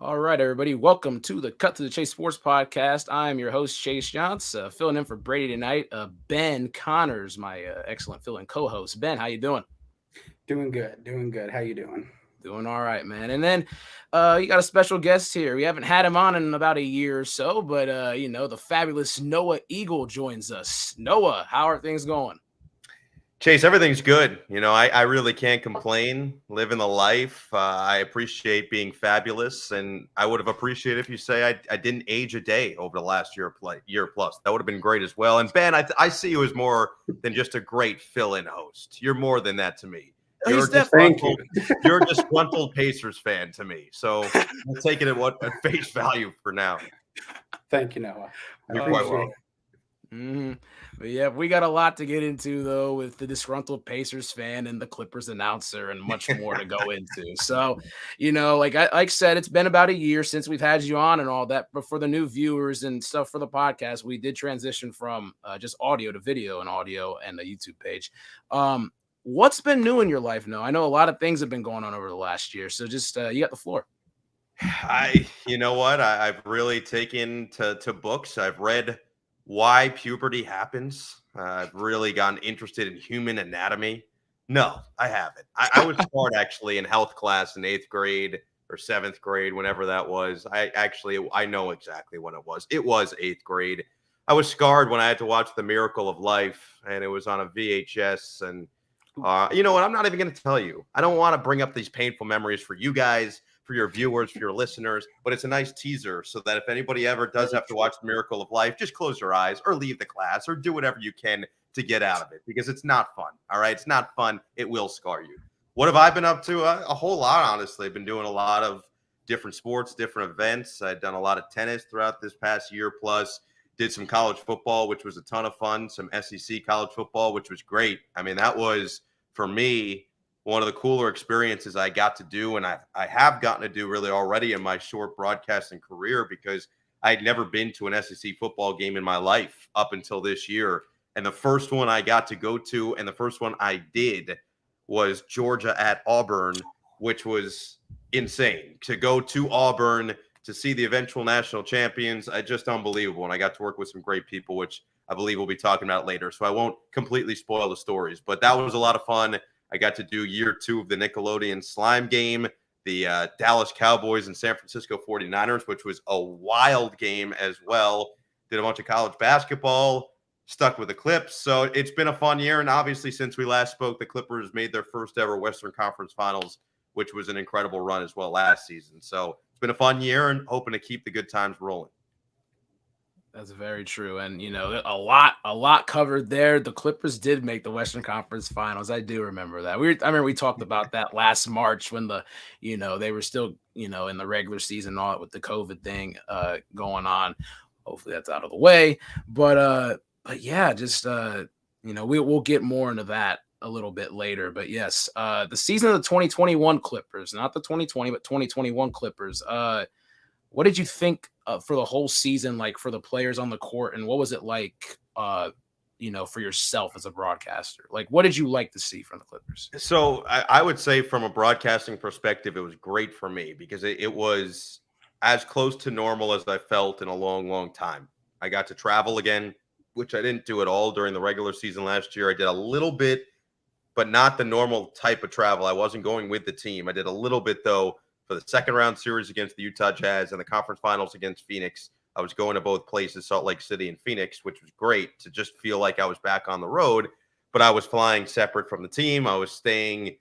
All right, everybody. Welcome to the Cut to the Chase Sports Podcast. I'm your host, Chase Johns, filling in for Brady tonight. Ben Connors, my excellent fill-in co-host. Ben, how you doing? Doing good. How you doing? Doing all right, man. And then you got a special guest here. We haven't had him on in about a year or so, but the fabulous Noah Eagle joins us. Noah, how are things going? Chase, everything's good. I really can't complain. Living the life. I appreciate being fabulous, and I would have appreciated if you say I didn't age a day over the last year plus. That would have been great as well. And Ben, I see you as more than just a great fill-in host. You're more than that to me. You're Thank you. You're a disgruntled Pacers fan to me. So we'll take it at face value for now. Thank you, Noah. You're quite welcome. Mm-hmm. But yeah, we got a lot to get into though with the disgruntled Pacers fan and the Clippers announcer and much more to go into. So, like I said, it's been about a year since we've had you on and all that. But for the new viewers and stuff for the podcast, we did transition from just audio to video and audio and the YouTube page. What's been new in your life, Noah? I know a lot of things have been going on over the last year. So just you got the floor. You know what? I've really taken to books. I've read why puberty happens. I've really gotten interested in human anatomy. No, I haven't. I was smart actually in health class in 8th grade or 7th grade, whenever that was. I know exactly when it was. It was 8th grade. I was scarred when I had to watch The Miracle of Life, and it was on a VHS. And you know what? I'm not even going to tell you. I don't want to bring up these painful memories for you guys, for your viewers, for your listeners, but it's a nice teaser so that if anybody ever does have to watch The Miracle of Life, just close your eyes or leave the class or do whatever you can to get out of it, because it's not fun. All right. It's not fun. It will scar you. What have I been up to? A whole lot, honestly. I've been doing a lot of different sports, different events. I've done a lot of tennis throughout this past year plus. Did some college football, which was a ton of fun. Some SEC college football, which was great. I mean, that was, for me, one of the cooler experiences I got to do, and I have gotten to do really already in my short broadcasting career, because I had never been to an SEC football game in my life up until this year. And the first one I got to go to, and the first one I did, was Georgia at Auburn, which was insane. To go to Auburn to see the eventual national champions, just unbelievable. And I got to work with some great people, which I believe we'll be talking about later. So I won't completely spoil the stories, but that was a lot of fun. I got to do year 2 of the Nickelodeon slime game, the Dallas Cowboys and San Francisco 49ers, which was a wild game as well. Did a bunch of college basketball, stuck with the Clips. So it's been a fun year. And obviously, since we last spoke, the Clippers made their first ever Western Conference Finals, which was an incredible run as well last season. So it's been a fun year and hoping to keep the good times rolling. That's very true. And, a lot covered there. The Clippers did make the Western Conference Finals. I do remember that. I remember we talked about that last March when they were still, in the regular season, all with the COVID thing going on. Hopefully that's out of the way. But yeah, just, we'll get more into that a little bit later. But yes, the season of the 2021 Clippers, not the 2020, but 2021 Clippers. What did you think for the whole season, like for the players on the court, and what was it like, for yourself as a broadcaster? Like, what did you like to see from the Clippers? So I would say from a broadcasting perspective, it was great for me because it was as close to normal as I felt in a long, long time. I got to travel again, which I didn't do at all during the regular season last year. I did a little bit, but not the normal type of travel. I wasn't going with the team. I did a little bit, though, for the second round series against the Utah Jazz and the conference finals against Phoenix. I was going to both places, Salt Lake City and Phoenix, which was great to just feel like I was back on the road, but I was flying separate from the team. I was staying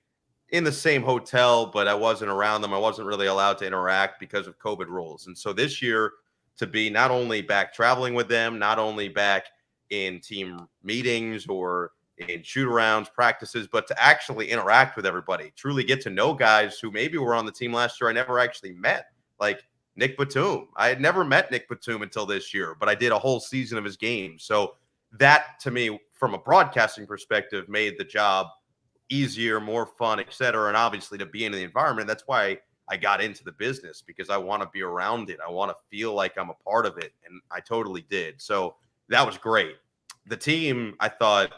in the same hotel, but I wasn't around them. I wasn't really allowed to interact because of COVID rules. And so this year, to be not only back traveling with them, not only back in team meetings or in shoot-arounds, practices, but to actually interact with everybody, truly get to know guys who maybe were on the team last year I never actually met, like Nick Batum. I had never met Nick Batum until this year, but I did a whole season of his games. So that, to me, from a broadcasting perspective, made the job easier, more fun, etc. And obviously to be in the environment, that's why I got into the business, because I want to be around it. I want to feel like I'm a part of it, and I totally did. So that was great. The team, I thought,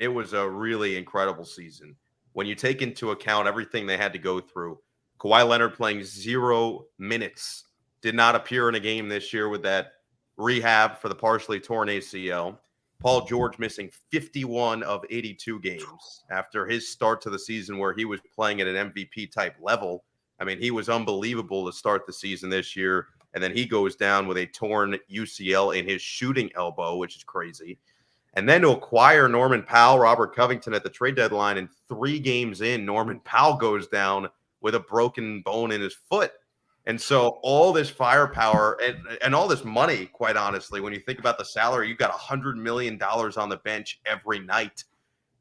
it was a really incredible season. When you take into account everything they had to go through, Kawhi Leonard playing 0 minutes did not appear in a game this year with that rehab for the partially torn ACL. Paul George missing 51 of 82 games after his start to the season where he was playing at an MVP type level. I mean, he was unbelievable to start the season this year. And then he goes down with a torn UCL in his shooting elbow, which is crazy. And then to acquire Norman Powell, Robert Covington at the trade deadline, and 3 games in, Norman Powell goes down with a broken bone in his foot. And so all this firepower and all this money, quite honestly, when you think about the salary, you've got $100 million on the bench every night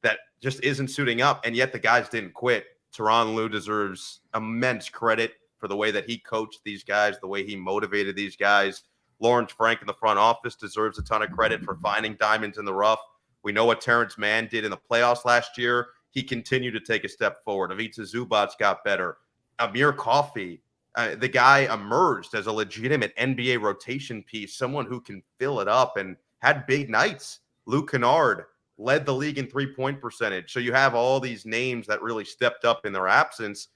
that just isn't suiting up. And yet the guys didn't quit. Tyronn Lue deserves immense credit for the way that he coached these guys, the way he motivated these guys. Lawrence Frank in the front office deserves a ton of credit for finding diamonds in the rough. We know what Terrence Mann did in the playoffs last year. He continued to take a step forward. Ivica Zubac got better. Amir Coffey, the guy emerged as a legitimate NBA rotation piece, someone who can fill it up and had big nights. Luke Kennard led the league in three-point percentage. So you have all these names that really stepped up in their absence.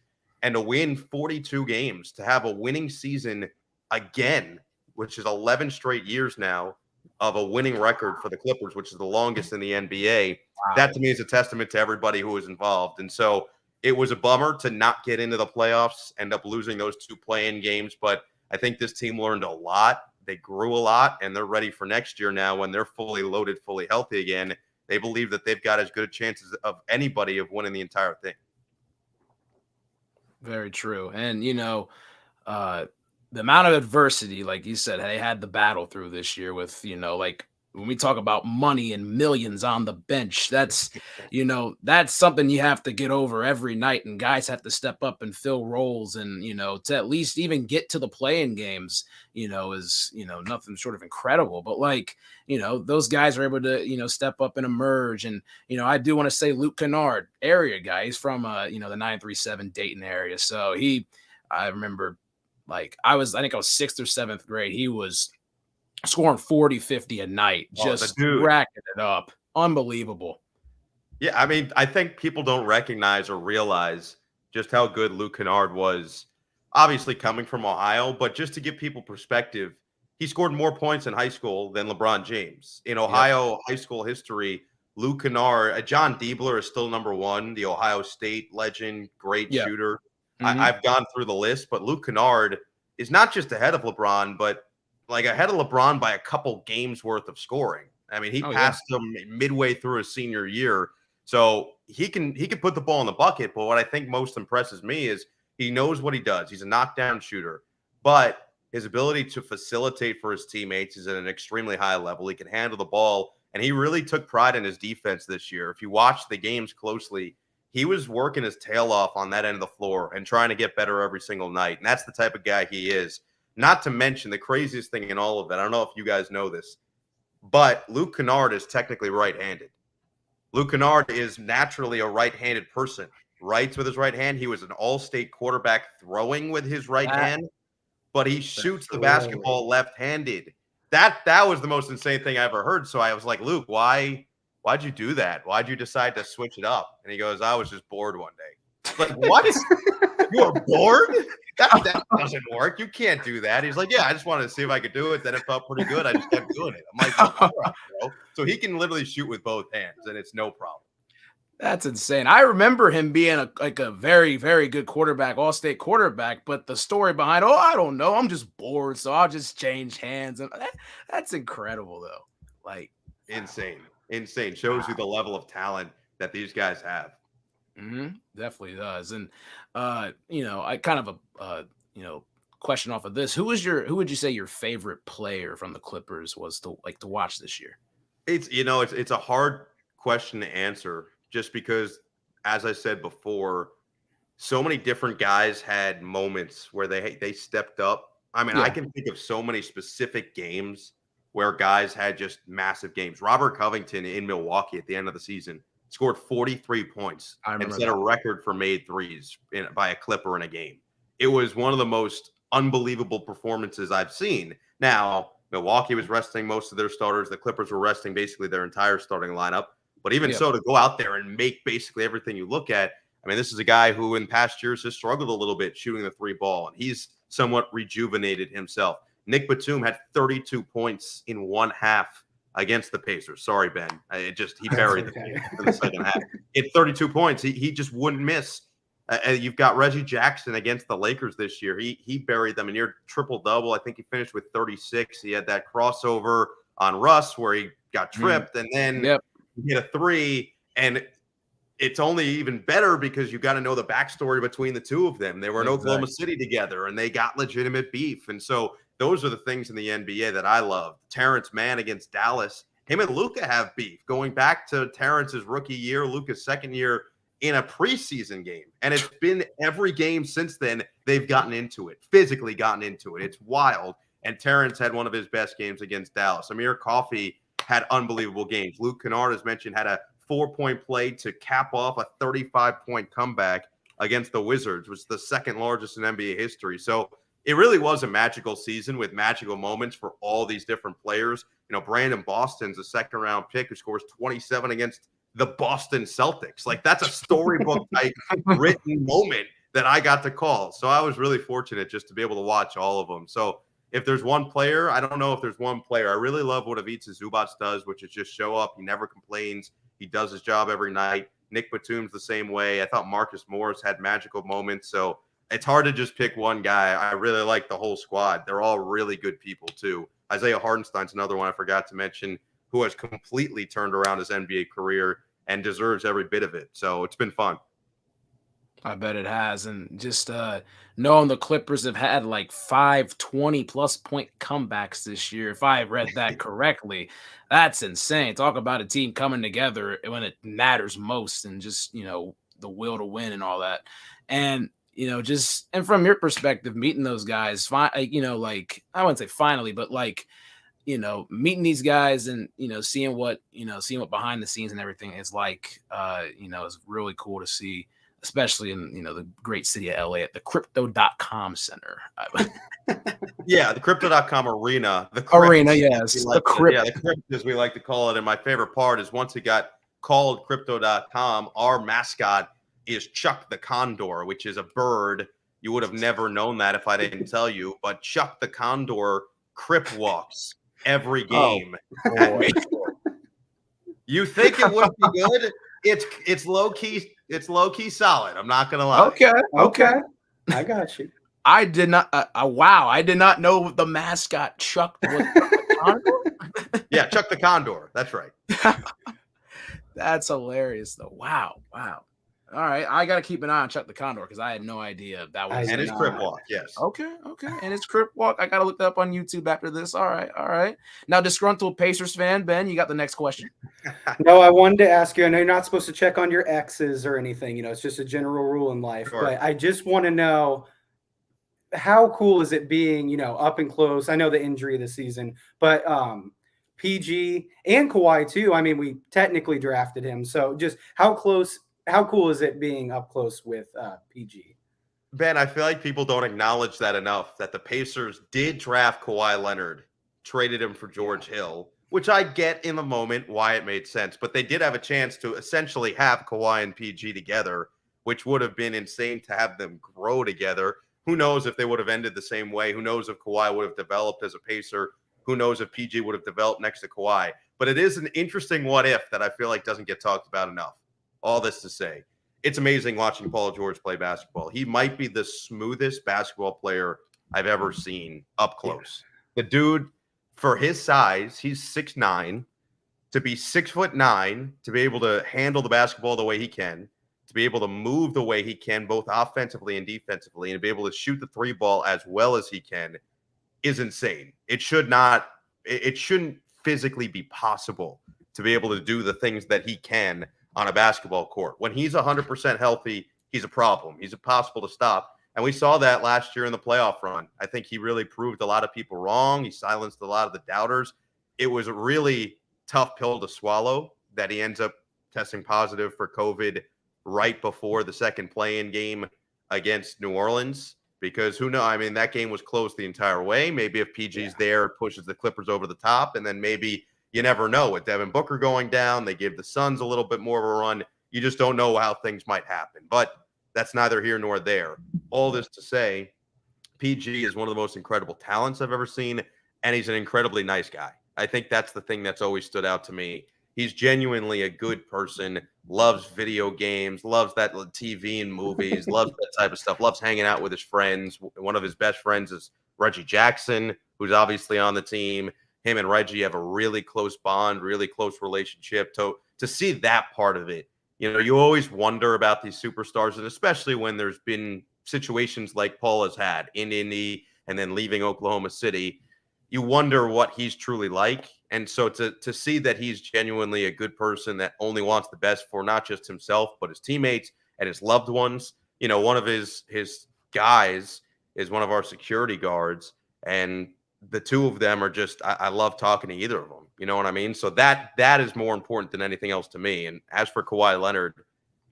And to win 42 games, to have a winning season again, which is 11 straight years now of a winning record for the Clippers, which is the longest in the NBA, that to me is a testament to everybody who was involved. And so it was a bummer to not get into the playoffs, end up losing those 2 play-in games. But I think this team learned a lot. They grew a lot, and they're ready for next year now when they're fully loaded, fully healthy again. They believe that they've got as good a chances of anybody of winning the entire thing. Very true. And, the amount of adversity, like you said, they had the battle through this year with, like when we talk about money and millions on the bench, that's, that's something you have to get over every night. And guys have to step up and fill roles and, to at least even get to the play-in games, is, nothing short of incredible. But like, those guys are able to, step up and emerge. And, I do want to say Luke Kennard, area guy, he's from, the 937 Dayton area. So I remember, like I think I was 6th or 7th grade. He was scoring 40, 50 a night, just racking it up. Unbelievable. Yeah, I mean, I think people don't recognize or realize just how good Luke Kennard was, obviously coming from Ohio, but just to give people perspective, he scored more points in high school than LeBron James. In Ohio high school history, Luke Kennard, John Diebler is still number 1, the Ohio State legend, great shooter. Mm-hmm. I've gone through the list, but Luke Kennard is not just ahead of LeBron, but like ahead of LeBron by a couple games worth of scoring. I mean, he passed him midway through his senior year. So he can put the ball in the bucket. But what I think most impresses me is he knows what he does. He's a knockdown shooter, but his ability to facilitate for his teammates is at an extremely high level. He can handle the ball, and he really took pride in his defense this year. If you watch the games closely, he was working his tail off on that end of the floor and trying to get better every single night. And that's the type of guy he is. Not to mention the craziest thing in all of it, I don't know if you guys know this, but Luke Kennard is technically right-handed. Luke Kennard is naturally a right-handed person. Writes with his right hand. He was an all-state quarterback throwing with his right hand, but he shoots the basketball left-handed. That was the most insane thing I ever heard. So I was like, Luke, why'd you do that? Why'd you decide to switch it up? And he goes, I was just bored one day. Like, what? You were bored? That doesn't work. You can't do that. He's like, yeah, I just wanted to see if I could do it. Then it felt pretty good. I just kept doing it. I'm like, all right, bro. So he can literally shoot with both hands, and it's no problem. That's insane. I remember him being a very, very good quarterback, all-state quarterback, but the story behind, I don't know, I'm just bored, so I'll just change hands. And that's incredible, though. Like, insane. Shows you the level of talent that these guys have. Definitely does. And I kind of question off of this. Who would you say your favorite player from the Clippers was to watch this year? It's a hard question to answer just because, as I said before, so many different guys had moments where they stepped up. I mean, I can think of so many specific games where guys had just massive games. Robert Covington in Milwaukee at the end of the season scored 43 points and set a record for made threes by a Clipper in a game. It was one of the most unbelievable performances I've seen. Now, Milwaukee was resting most of their starters. The Clippers were resting basically their entire starting lineup. But even so, to go out there and make basically everything you look at, I mean, this is a guy who in past years has struggled a little bit shooting the 3 ball, and he's somewhat rejuvenated himself. Nick Batum had 32 points in one half against the Pacers. Sorry, Ben. He buried the game in the second half. He had 32 points. He just wouldn't miss. You've got Reggie Jackson against the Lakers this year. He buried them a near triple-double. I think he finished with 36. He had that crossover on Russ where he got tripped, and then he hit a three. And it's only even better because you got to know the backstory between the two of them. They were in Oklahoma City together, and they got legitimate beef. And so those are the things in the NBA that I love. Terrence Mann against Dallas. Him and Luka have beef going back to Terrence's rookie year, Luka's second year in a preseason game. And it's been every game since then they've gotten into it, physically gotten into it. It's wild. And Terrence had one of his best games against Dallas. Amir Coffey had unbelievable games. Luke Kennard, as mentioned, had a 4-point play to cap off a 35-point comeback against the Wizards, which was the second largest in NBA history. So it really was a magical season with magical moments for all these different players. You know, Brandon Boston's a second-round pick who scores 27 against the Boston Celtics. Like, that's a storybook type written moment that I got to call. So I was really fortunate just to be able to watch all of them. So if there's one player, I don't know if there's one player. I really love what Ivica Zubac does, which is just show up. He never complains. He does his job every night. Nick Batum's the same way. I thought Marcus Morris had magical moments. So it's hard to just pick one guy. I really like the whole squad. They're all really good people, too. Isaiah Hartenstein's another one I forgot to mention, who has completely turned around his NBA career and deserves every bit of it. So it's been fun. I bet it has. And just knowing the Clippers have had like 5 20-plus point comebacks this year, if I read that correctly, that's insane. Talk about a team coming together when it matters most and just, you know, the will to win and all that. And, you know, just, and from your perspective, meeting those guys, you know, like, I wouldn't say finally, but like, you know, meeting these guys and, you know, seeing what behind the scenes and everything is like, you know, is really cool to see, especially in, you know, the great city of LA at the Crypto.com Center. Yeah, the Crypto.com Arena. The Arena, yes. The Crypt, as we like to call it. And my favorite part is once it got called Crypto.com, our mascot is Chuck the Condor, which is a bird. You would have never known that if I didn't tell you. But Chuck the Condor Crip walks every game. You think it would be good? It's low key. It's low key solid. I'm not gonna lie. Okay. I got you. I did not. Wow, I did not know the mascot Chuck was the Condor. Yeah, Chuck the Condor. That's right. That's hilarious, though. Wow. All right, I got to keep an eye on Chuck the Condor because I had no idea that was. And his Crip walk, yes. Okay, and his Crip walk. I got to look that up on YouTube after this. All right. Now, disgruntled Pacers fan Ben, you got the next question. No, I wanted to ask you. I know you're not supposed to check on your exes or anything. You know, it's just a general rule in life. Sure. But I just want to know, how cool is it being, you know, up and close? I know the injury of the season, but PG and Kawhi too. I mean, we technically drafted him, so just how cool is it being up close with PG? Ben, I feel like people don't acknowledge that enough, that the Pacers did draft Kawaii Leonard, traded him for George Hill, which I get in the moment why it made sense. But they did have a chance to essentially have Kawhi and PG together, which would have been insane to have them grow together. Who knows if they would have ended the same way? Who knows if Kawhi would have developed as a Pacer? Who knows if PG would have developed next to Kawhi? But it is an interesting what if that I feel like doesn't get talked about enough. All this to say, it's amazing watching Paul George play basketball. He might be the smoothest basketball player I've ever seen up close. Yeah. The dude, for his size, he's 6'9", to be 6'9", to be able to handle the basketball the way he can, to be able to move the way he can, both offensively and defensively, and to be able to shoot the three ball as well as he can, is insane. It shouldn't physically be possible to be able to do the things that he can on a basketball court. When he's 100% healthy, he's a problem. He's impossible to stop. And we saw that last year in the playoff run. I think he really proved a lot of people wrong. He silenced a lot of the doubters. It was a really tough pill to swallow that he ends up testing positive for COVID right before the second play-in game against New Orleans. Because who knows? I mean, that game was close the entire way. Maybe if PG's there, it pushes the Clippers over the top. And then maybe you never know. With Devin Booker going down, they give the Suns a little bit more of a run. You just don't know how things might happen. But that's neither here nor there. All this to say, PG is one of the most incredible talents I've ever seen, and he's an incredibly nice guy. I think that's the thing that's always stood out to me. He's genuinely a good person, loves video games, loves that TV and movies, loves that type of stuff, loves hanging out with his friends. One of his best friends is Reggie Jackson, who's obviously on the team. Him and Reggie have a really close bond, really close relationship. To see that part of it, you always wonder about these superstars, and especially when there's been situations like Paul has had in Indy and then leaving Oklahoma City, you wonder what he's truly like. And so to see that he's genuinely a good person that only wants the best for not just himself, but his teammates and his loved ones. One of his guys is one of our security guards, and the two of them are just, I love talking to either of them. You know what I mean? So that is more important than anything else to me. And as for Kawhi Leonard,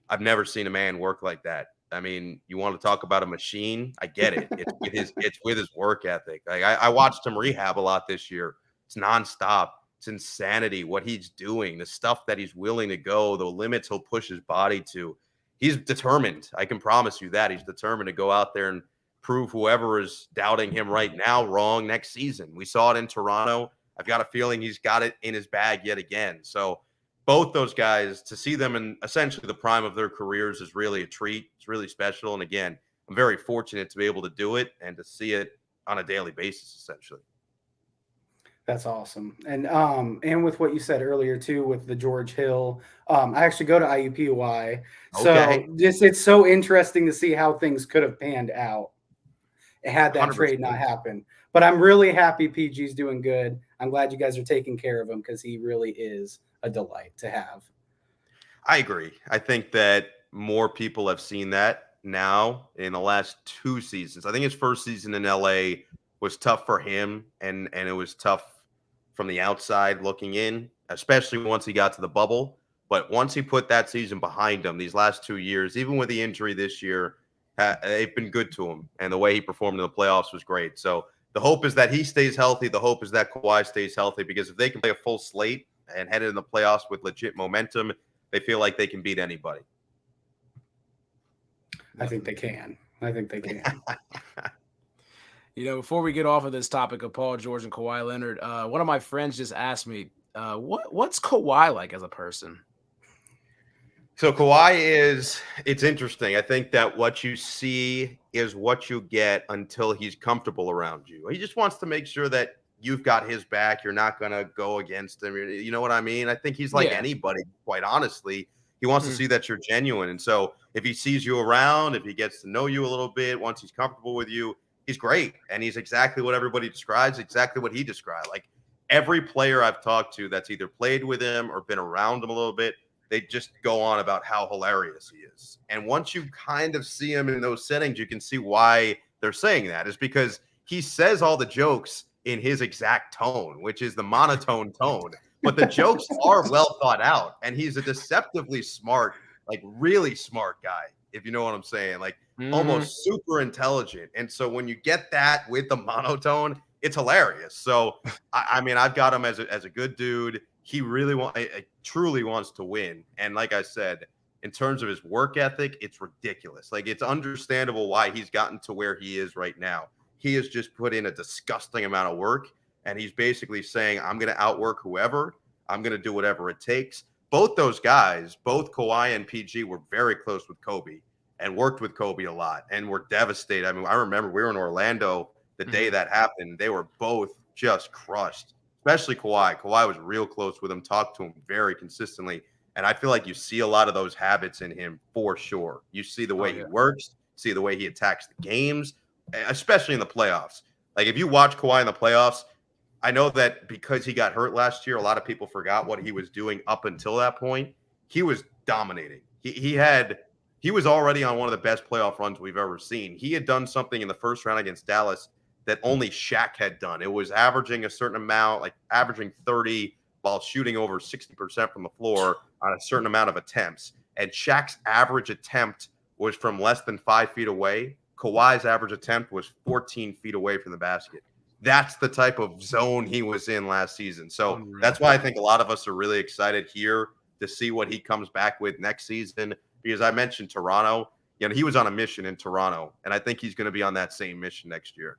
I've never seen a man work like that. I mean, you want to talk about a machine? I get it. It's with his work ethic. Like I watched him rehab a lot this year. It's nonstop. It's insanity what he's doing, the stuff that he's willing to go, the limits he'll push his body to. He's determined. I can promise you that. He's determined to go out there and prove whoever is doubting him right now wrong next season. We saw it in Toronto. I've got a feeling he's got it in his bag yet again. So both those guys, to see them in essentially the prime of their careers is really a treat. It's really special. And again, I'm very fortunate to be able to do it and to see it on a daily basis, essentially. That's awesome. And with what you said earlier too, with the George Hill, I actually go to IUPUI. So Okay. it's so interesting to see how things could have panned out had that 100%. trade not happened. But I'm really happy PG's doing good. I'm glad you guys are taking care of him because he really is a delight to have. I agree. I think that more people have seen that now in the last 2 seasons. I think his first season in LA was tough for him, and it was tough from the outside looking in, especially once he got to the bubble. But once he put that season behind him, these last 2 years, even with the injury this year, they've been good to him. And the way he performed in the playoffs was great. So the hope is that he stays healthy. The hope is that Kawhi stays healthy, because if they can play a full slate and head into the playoffs with legit momentum, they feel like they can beat anybody. I think they can. Before we get off of this topic of Paul George and Kawhi Leonard, one of my friends just asked me, what's Kawhi like as a person? So Kawhi it's interesting. I think that what you see is what you get until he's comfortable around you. He just wants to make sure that you've got his back. You're not going to go against him. You know what I mean? I think he's like anybody, quite honestly. He wants to see that you're genuine. And so if he sees you around, if he gets to know you a little bit, once he's comfortable with you, he's great. And he's exactly what everybody describes, exactly what he described. Like every player I've talked to that's either played with him or been around him a little bit, they just go on about how hilarious he is. And once you kind of see him in those settings, you can see why they're saying that. Is because he says all the jokes in his exact tone, which is the monotone tone. But the jokes are well thought out. And he's a deceptively smart, like really smart guy, if you know what I'm saying. Like almost super intelligent. And so when you get that with the monotone, it's hilarious. So, I mean, I've got him as a good dude. He really truly wants to win. And like I said, in terms of his work ethic, it's ridiculous. Like it's understandable why he's gotten to where he is right now. He has just put in a disgusting amount of work, and he's basically saying, I'm going to outwork whoever. I'm going to do whatever it takes. Both those guys, both Kawhi and PG, were very close with Kobe and worked with Kobe a lot and were devastated. I mean, I remember we were in Orlando the day that happened. They were both just crushed. Especially Kawhi. Kawhi was real close with him, talked to him very consistently. And I feel like you see a lot of those habits in him for sure. You see the way he works, see the way he attacks the games, especially in the playoffs. Like if you watch Kawhi in the playoffs, I know that because he got hurt last year, a lot of people forgot what he was doing up until that point. He was dominating. He was already on one of the best playoff runs we've ever seen. He had done something in the first round against Dallas that only Shaq had done. It was averaging a certain amount, like averaging 30 while shooting over 60% from the floor on a certain amount of attempts. And Shaq's average attempt was from less than 5 feet away. Kawhi's average attempt was 14 feet away from the basket. That's the type of zone he was in last season. So that's why I think a lot of us are really excited here to see what he comes back with next season. Because I mentioned Toronto. you know, he was on a mission in Toronto, and I think he's going to be on that same mission next year.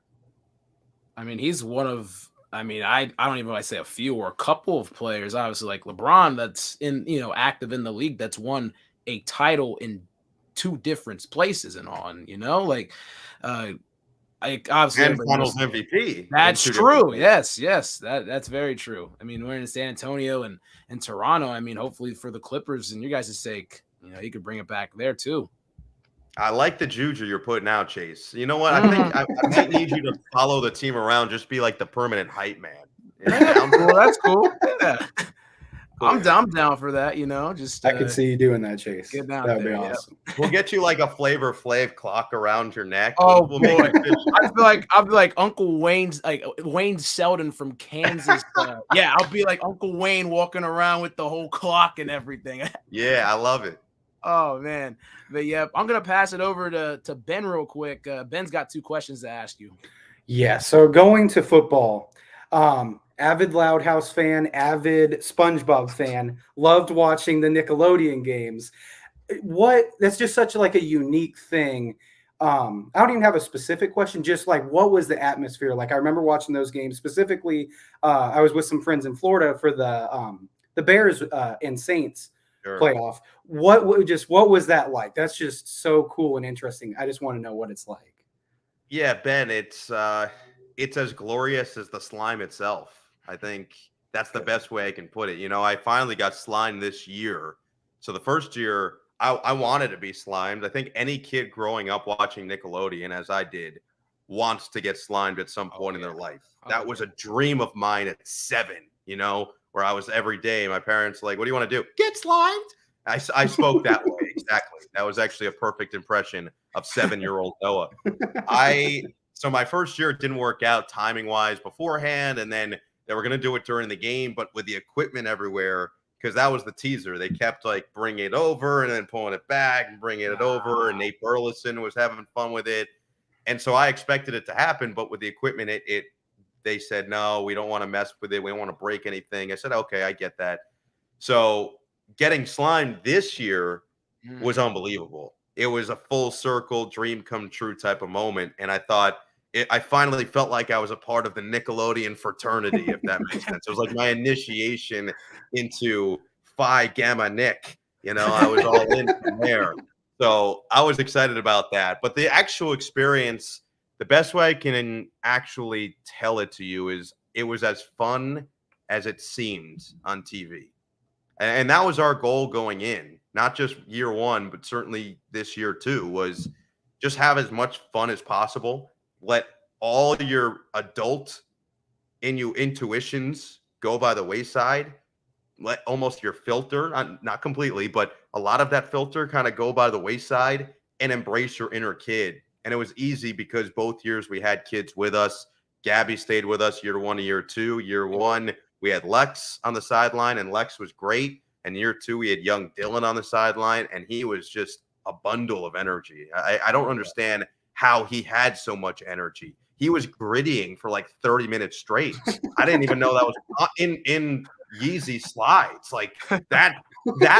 I mean, he's one of, I mean, I don't even want to say a few or a couple of players, obviously, like LeBron, that's in, active in the league, that's won a title in 2 different places and on, like, obviously And everybody Finals knows. MVP. That's true. Yes, that's very true. I mean, we're in San Antonio and Toronto. I mean, hopefully for the Clippers and you guys' sake, he could bring it back there too. I like the juju you're putting out, Chase. You know what? I think I might need you to follow the team around, just be like the permanent hype man. Well, that's cool. Yeah. Cool. I'm down for that, just I could see you doing that, Chase. That would be awesome. Yep. We'll get you like a Flavor Flav clock around your neck. Oh, we'll boy. I'll be like Uncle Wayne's, like Wayne Selden from Kansas. Yeah, I'll be like Uncle Wayne walking around with the whole clock and everything. Yeah, I love it. Oh, man. But, yeah, I'm going to pass it over to Ben real quick. Ben's got 2 questions to ask you. Yeah, so going to football, avid Loud House fan, avid SpongeBob fan, loved watching the Nickelodeon games. That's just such like a unique thing. I don't even have a specific question, just like what was the atmosphere like? I remember watching those games specifically. I was with some friends in Florida for the Bears and Saints playoff. What was that like? That's just so cool and interesting. I just want to know what it's like. Yeah, Ben, it's as glorious as the slime itself. I think that's the best way I can put it. I finally got slimed this year. So the first year I wanted to be slimed. I think any kid growing up watching Nickelodeon, as I did, wants to get slimed at some point in their life. That was a dream of mine at 7, where I was every day. My parents like, what do you want to do? Get slimed. I spoke that way. Exactly. That was actually a perfect impression of 7-year-old Noah. So my first year, it didn't work out timing wise beforehand. And then they were going to do it during the game, but with the equipment everywhere, because that was the teaser. They kept like bringing it over and then pulling it back and bringing it over. And Nate Burleson was having fun with it. And so I expected it to happen, but with the equipment, they said, no, we don't want to mess with it. We don't want to break anything. I said, okay, I get that. So getting slimed this year was unbelievable. It was a full circle dream come true type of moment. And I thought I finally felt like I was a part of the Nickelodeon fraternity, if that makes sense. It was like my initiation into Phi Gamma Nick. I was all in from there. So I was excited about that. But the actual experience, the best way I can actually tell it to you is it was as fun as it seemed on TV. And that was our goal going in, not just year 1, but certainly this year too, was just have as much fun as possible. Let all your adult intuitions go by the wayside. Let almost your filter, not completely, but a lot of that filter kind of go by the wayside and embrace your inner kid. And it was easy because both years we had kids with us. Gabby stayed with us year 1 and year 2. Year 1, we had Lex on the sideline, and Lex was great. And year 2, we had young Dylan on the sideline, and he was just a bundle of energy. I don't understand how he had so much energy. He was grittying for like 30 minutes straight. I didn't even know that was in Yeezy slides. Like that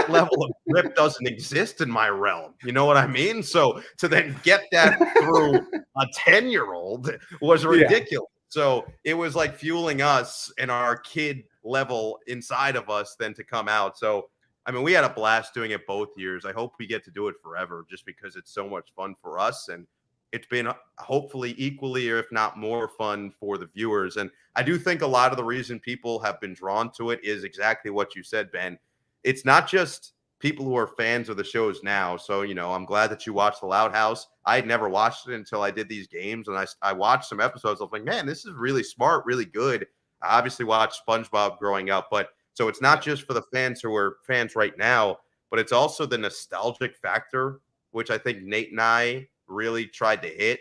level of grip doesn't exist in my realm. You know what I mean? So to then get that through a 10-year-old was ridiculous. Yeah. So it was like fueling us and our kid level inside of us then to come out. So, I mean, we had a blast doing it both years. I hope we get to do it forever just because it's so much fun for us. And it's been hopefully equally, or if not more fun for the viewers. And I do think a lot of the reason people have been drawn to it is exactly what you said, Ben. It's not just people who are fans of the shows now. So, I'm glad that you watched The Loud House. I had never watched it until I did these games, and I watched some episodes. I was like, man, this is really smart, really good. I obviously watched SpongeBob growing up, but so it's not just for the fans who are fans right now, but it's also the nostalgic factor, which I think Nate and I really tried to hit,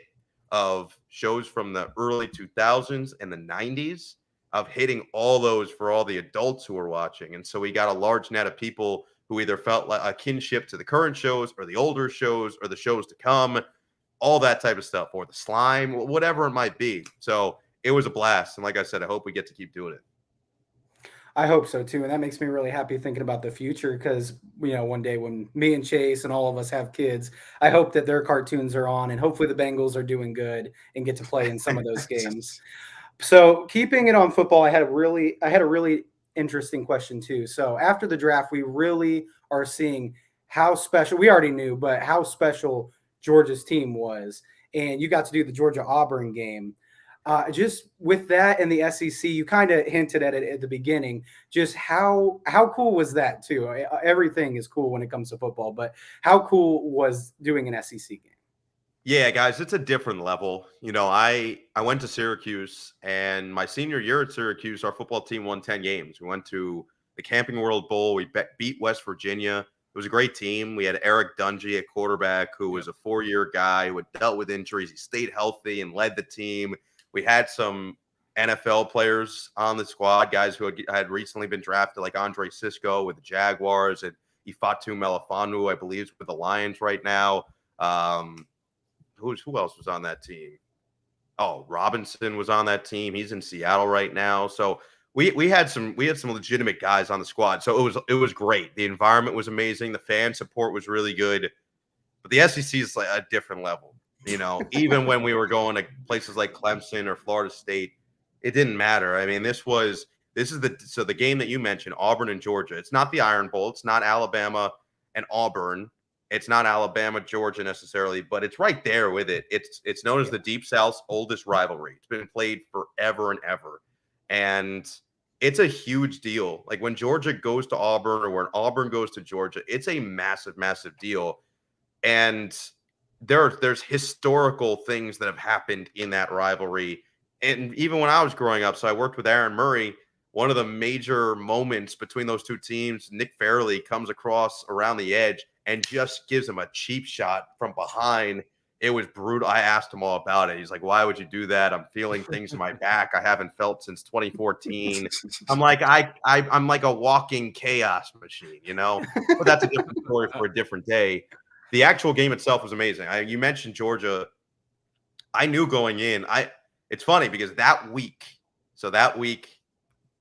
of shows from the early 2000s and the 90s, of hitting all those for all the adults who were watching. And so we got a large net of people who either felt like a kinship to the current shows or the older shows or the shows to come, all that type of stuff, or the slime, whatever it might be. So it was a blast. And like I said, I hope we get to keep doing it. I hope so too, and that makes me really happy thinking about the future because one day when me and Chase and all of us have kids, I hope that their cartoons are on, and hopefully the Bengals are doing good and get to play in some of those games. So keeping it on football, I had a really interesting question too. So after the draft, we really are seeing how special we already knew, but how special Georgia's team was, and you got to do the Georgia Auburn game. Just with that and the SEC, you kind of hinted at it at the beginning. Just how cool was that too? Everything is cool when it comes to football, but how cool was doing an SEC game? Yeah, guys, it's a different level. I went to Syracuse, and my senior year at Syracuse, our football team won 10 games. We went to the Camping World Bowl. We beat West Virginia. It was a great team. We had Eric Dungy at quarterback, who was a 4-year guy who had dealt with injuries. He stayed healthy and led the team. We had some NFL players on the squad, guys who had recently been drafted, like Andre Sisco with the Jaguars, and Ifatu Melifanu, I believe, is with the Lions right now. Who else was on that team? Oh, Robinson was on that team. He's in Seattle right now. So we had some legitimate guys on the squad. So it was great. The environment was amazing. The fan support was really good. But the SEC is like a different level. Even when we were going to places like Clemson or Florida State, it didn't matter. I mean, this is the game that you mentioned, Auburn and Georgia. It's not the Iron Bowl. It's not Alabama and Auburn. It's not Alabama, Georgia necessarily, but it's right there with it. It's known as the Deep South's oldest rivalry. It's been played forever and ever. And it's a huge deal. Like when Georgia goes to Auburn or when Auburn goes to Georgia, it's a massive, massive deal. And there's historical things that have happened in that rivalry. And even when I was growing up, so I worked with Aaron Murray. One of the major moments between those two teams, Nick Fairley comes across around the edge and just gives him a cheap shot from behind. It was brutal. I asked him all about it. He's like, "Why would you do that? I'm feeling things in my back I haven't felt since 2014." I'm like, I'm like a walking chaos machine, But that's a different story for a different day. The actual game itself was amazing. You mentioned Georgia. I knew going in. It's funny because that week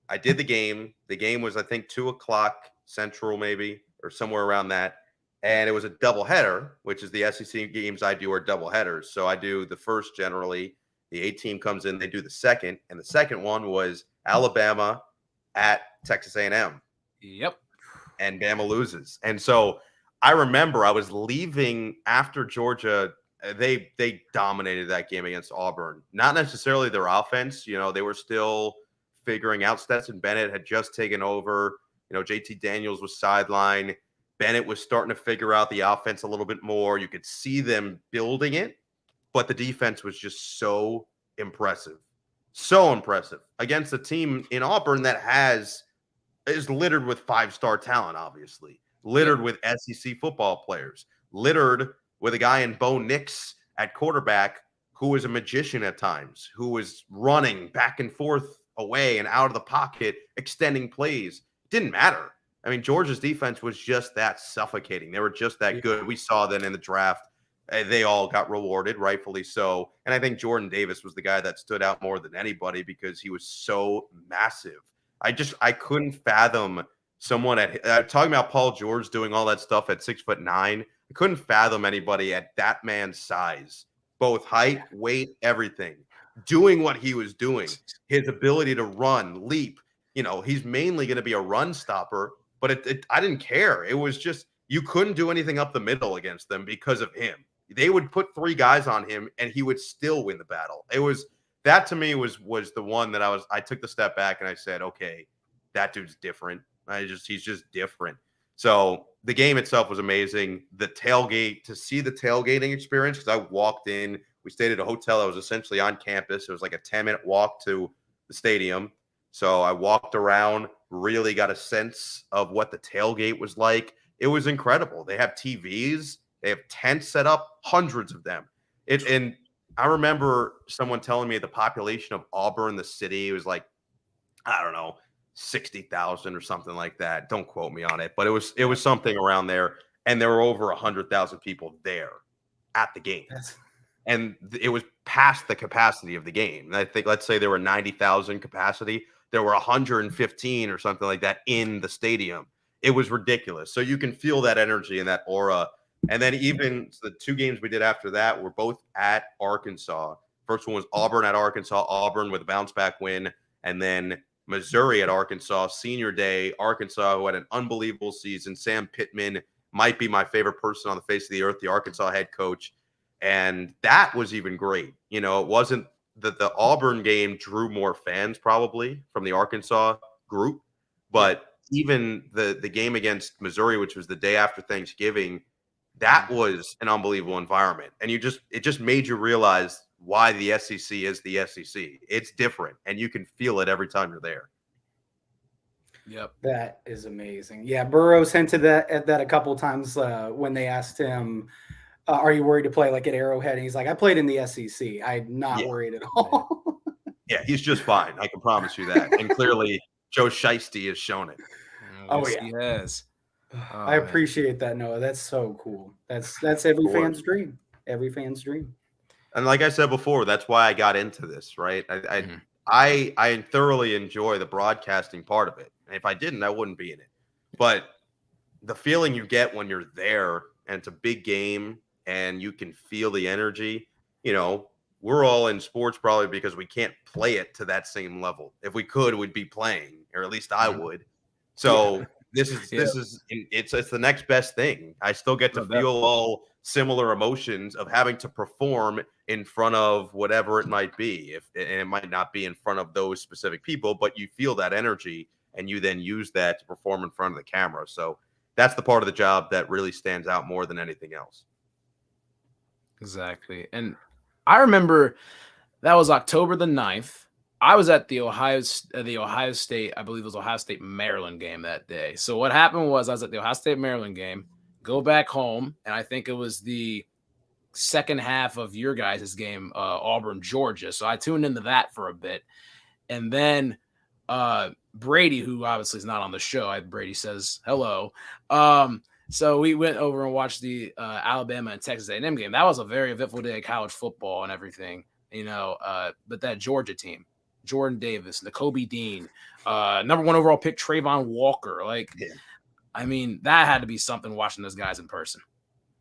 I did the game. The game was, I think, 2:00 Central, maybe, or somewhere around that. And it was a doubleheader, which is the SEC games I do are doubleheaders. So I do the first generally. The A team comes in, they do the second. And the second one was Alabama at Texas A&M. Yep. And Bama loses. And so I remember I was leaving after Georgia. They dominated that game against Auburn. Not necessarily their offense. They were still figuring out. Stetson Bennett had just taken over. JT Daniels was sidelined. Bennett was starting to figure out the offense a little bit more. You could see them building it, but the defense was just so impressive. So impressive against a team in Auburn that is littered with 5-star talent, obviously. Littered with SEC football players. Littered with a guy in Bo Nix at quarterback who was a magician at times, who was running back and forth away and out of the pocket, extending plays. Didn't matter. I mean, Georgia's defense was just that suffocating. They were just that good. We saw that in the draft. They all got rewarded, rightfully so. And I think Jordan Davis was the guy that stood out more than anybody because he was so massive. I couldn't fathom someone talking about Paul George doing all that stuff at 6'9". I couldn't fathom anybody at that man's size, both height, weight, everything, doing what he was doing. His ability to run, leap. He's mainly going to be a run stopper. But I didn't care. It was just you couldn't do anything up the middle against them because of him. They would put 3 guys on him, and he would still win the battle. That to me was the one that I took the step back and I said, okay, that dude's different. He's just different. So the game itself was amazing. The tailgate, to see the tailgating experience, because I walked in, we stayed at a hotel that was essentially on campus. It was like a 10-minute walk to the stadium. So I walked around, really got a sense of what the tailgate was like. It was incredible. They have TVs. They have tents set up, hundreds of them. And I remember someone telling me the population of Auburn, the city, was like, I don't know, 60,000 or something like that. Don't quote me on it, but it was something around there. And there were over 100,000 people there at the game. And it was past the capacity of the game. And I think, let's say there were 90,000 capacity. there were 115 or something like that in the stadium. It was ridiculous. So you can feel that energy and that aura. And then even the 2 games we did after that were both at Arkansas. First one was Auburn at Arkansas, Auburn with a bounce back win. And then Missouri at Arkansas, senior day, Arkansas, who had an unbelievable season. Sam Pittman might be my favorite person on the face of the earth, the Arkansas head coach. And that was even great. You know, it wasn't that the Auburn game drew more fans probably from the Arkansas group, but even the game against Missouri, which was the day after Thanksgiving, that was an unbelievable environment. And it just made you realize why the SEC is the SEC. It's different, and you can feel it every time you're there. Yep. That is amazing. Yeah, Burroughs hinted at that a couple of times when they asked him, are you worried to play like at Arrowhead? And he's like, I played in the SEC. I'm not worried at all. Yeah, he's just fine. I can promise you that. And clearly, Joe Shiesty has shown it. Oh, yeah. He has. I appreciate that, Noah. That's so cool. That's every fan's dream. Every fan's dream. And like I said before, that's why I got into this, right? I thoroughly enjoy the broadcasting part of it. And if I didn't, I wouldn't be in it. But the feeling you get when you're there and it's a big game and you can feel the energy, you know, we're all in sports probably because we can't play it to that same level. If we could, we'd be playing, or at least I would. So this is it's the next best thing. I still get to feel all similar emotions of having to perform in front of whatever it might be. And it might not be in front of those specific people, but you feel that energy and you then use that to perform in front of the camera. So that's the part of the job that really stands out more than anything else. Exactly. And I remember that was October the 9th. I was at the Ohio State, I believe it was Ohio State Maryland game that day. So what happened was I was at the Ohio State Maryland game, go back home, and I think it was the second half of your guys' game, Auburn, Georgia. So I tuned into that for a bit. And then Brady, who obviously is not on the show, Brady says hello. So we went over and watched the Alabama and Texas A&M game. That was a very eventful day of college football and everything, you know. But that Georgia team, Jordan Davis, Nakobe Dean, number 1 overall pick Trayvon Walker. I mean, that had to be something watching those guys in person.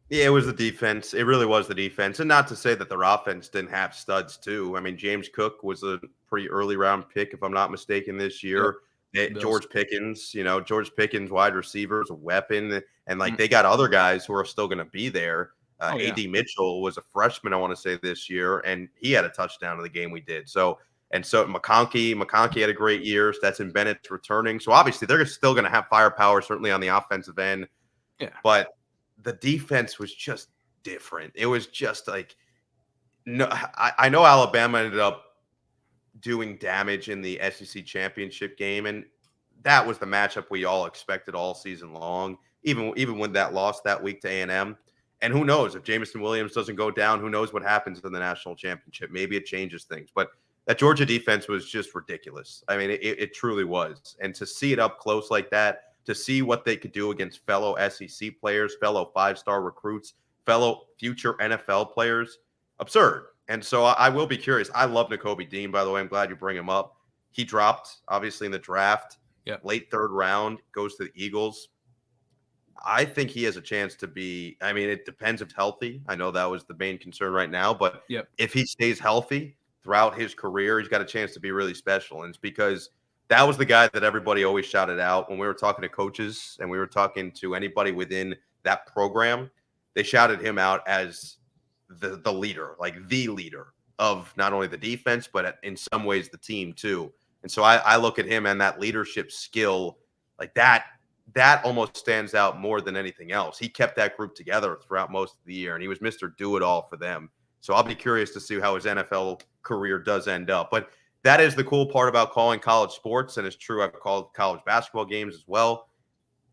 Yeah, it was the defense. It really was the defense. And not to say that their offense didn't have studs too. I mean, James Cook was a pretty early round pick, if I'm not mistaken, this year. George Pickens, wide receiver, is a weapon. And they got other guys who are still going to be there. A.D. Mitchell was a freshman, I want to say, this year, and he had a touchdown in the game we did. So McConkey had a great year. Stetson Bennett's returning. So obviously they're still going to have firepower, certainly on the offensive end. Yeah. But the defense was just different. It was just I know Alabama ended up doing damage in the SEC championship game, and that was the matchup we all expected all season long, even when that lost that week to A&M. And who knows, if Jameson Williams doesn't go down, who knows what happens in the national championship. Maybe it changes things. But that Georgia defense was just ridiculous. I mean, it truly was. And to see it up close like that, to see what they could do against fellow SEC players, fellow 5-star recruits, fellow future NFL players, absurd. And so I will be curious. I love Nakobe Dean, by the way. I'm glad you bring him up. He dropped, obviously, in the draft. Late 3rd round, goes to the Eagles. I think he has a chance to be – I mean, it depends if healthy. I know that was the main concern right now. But if he stays healthy throughout his career, he's got a chance to be really special. And it's because that was the guy that everybody always shouted out when we were talking to coaches and we were talking to anybody within that program. They shouted him out as the leader, the leader of not only the defense, but in some ways the team too. And so I look at him and that leadership skill that almost stands out more than anything else. He kept that group together throughout most of the year, and he was Mr. Do-It-All for them. So I'll be curious to see how his NFL career does end up. But that is the cool part about calling college sports, and it's true I've called college basketball games as well,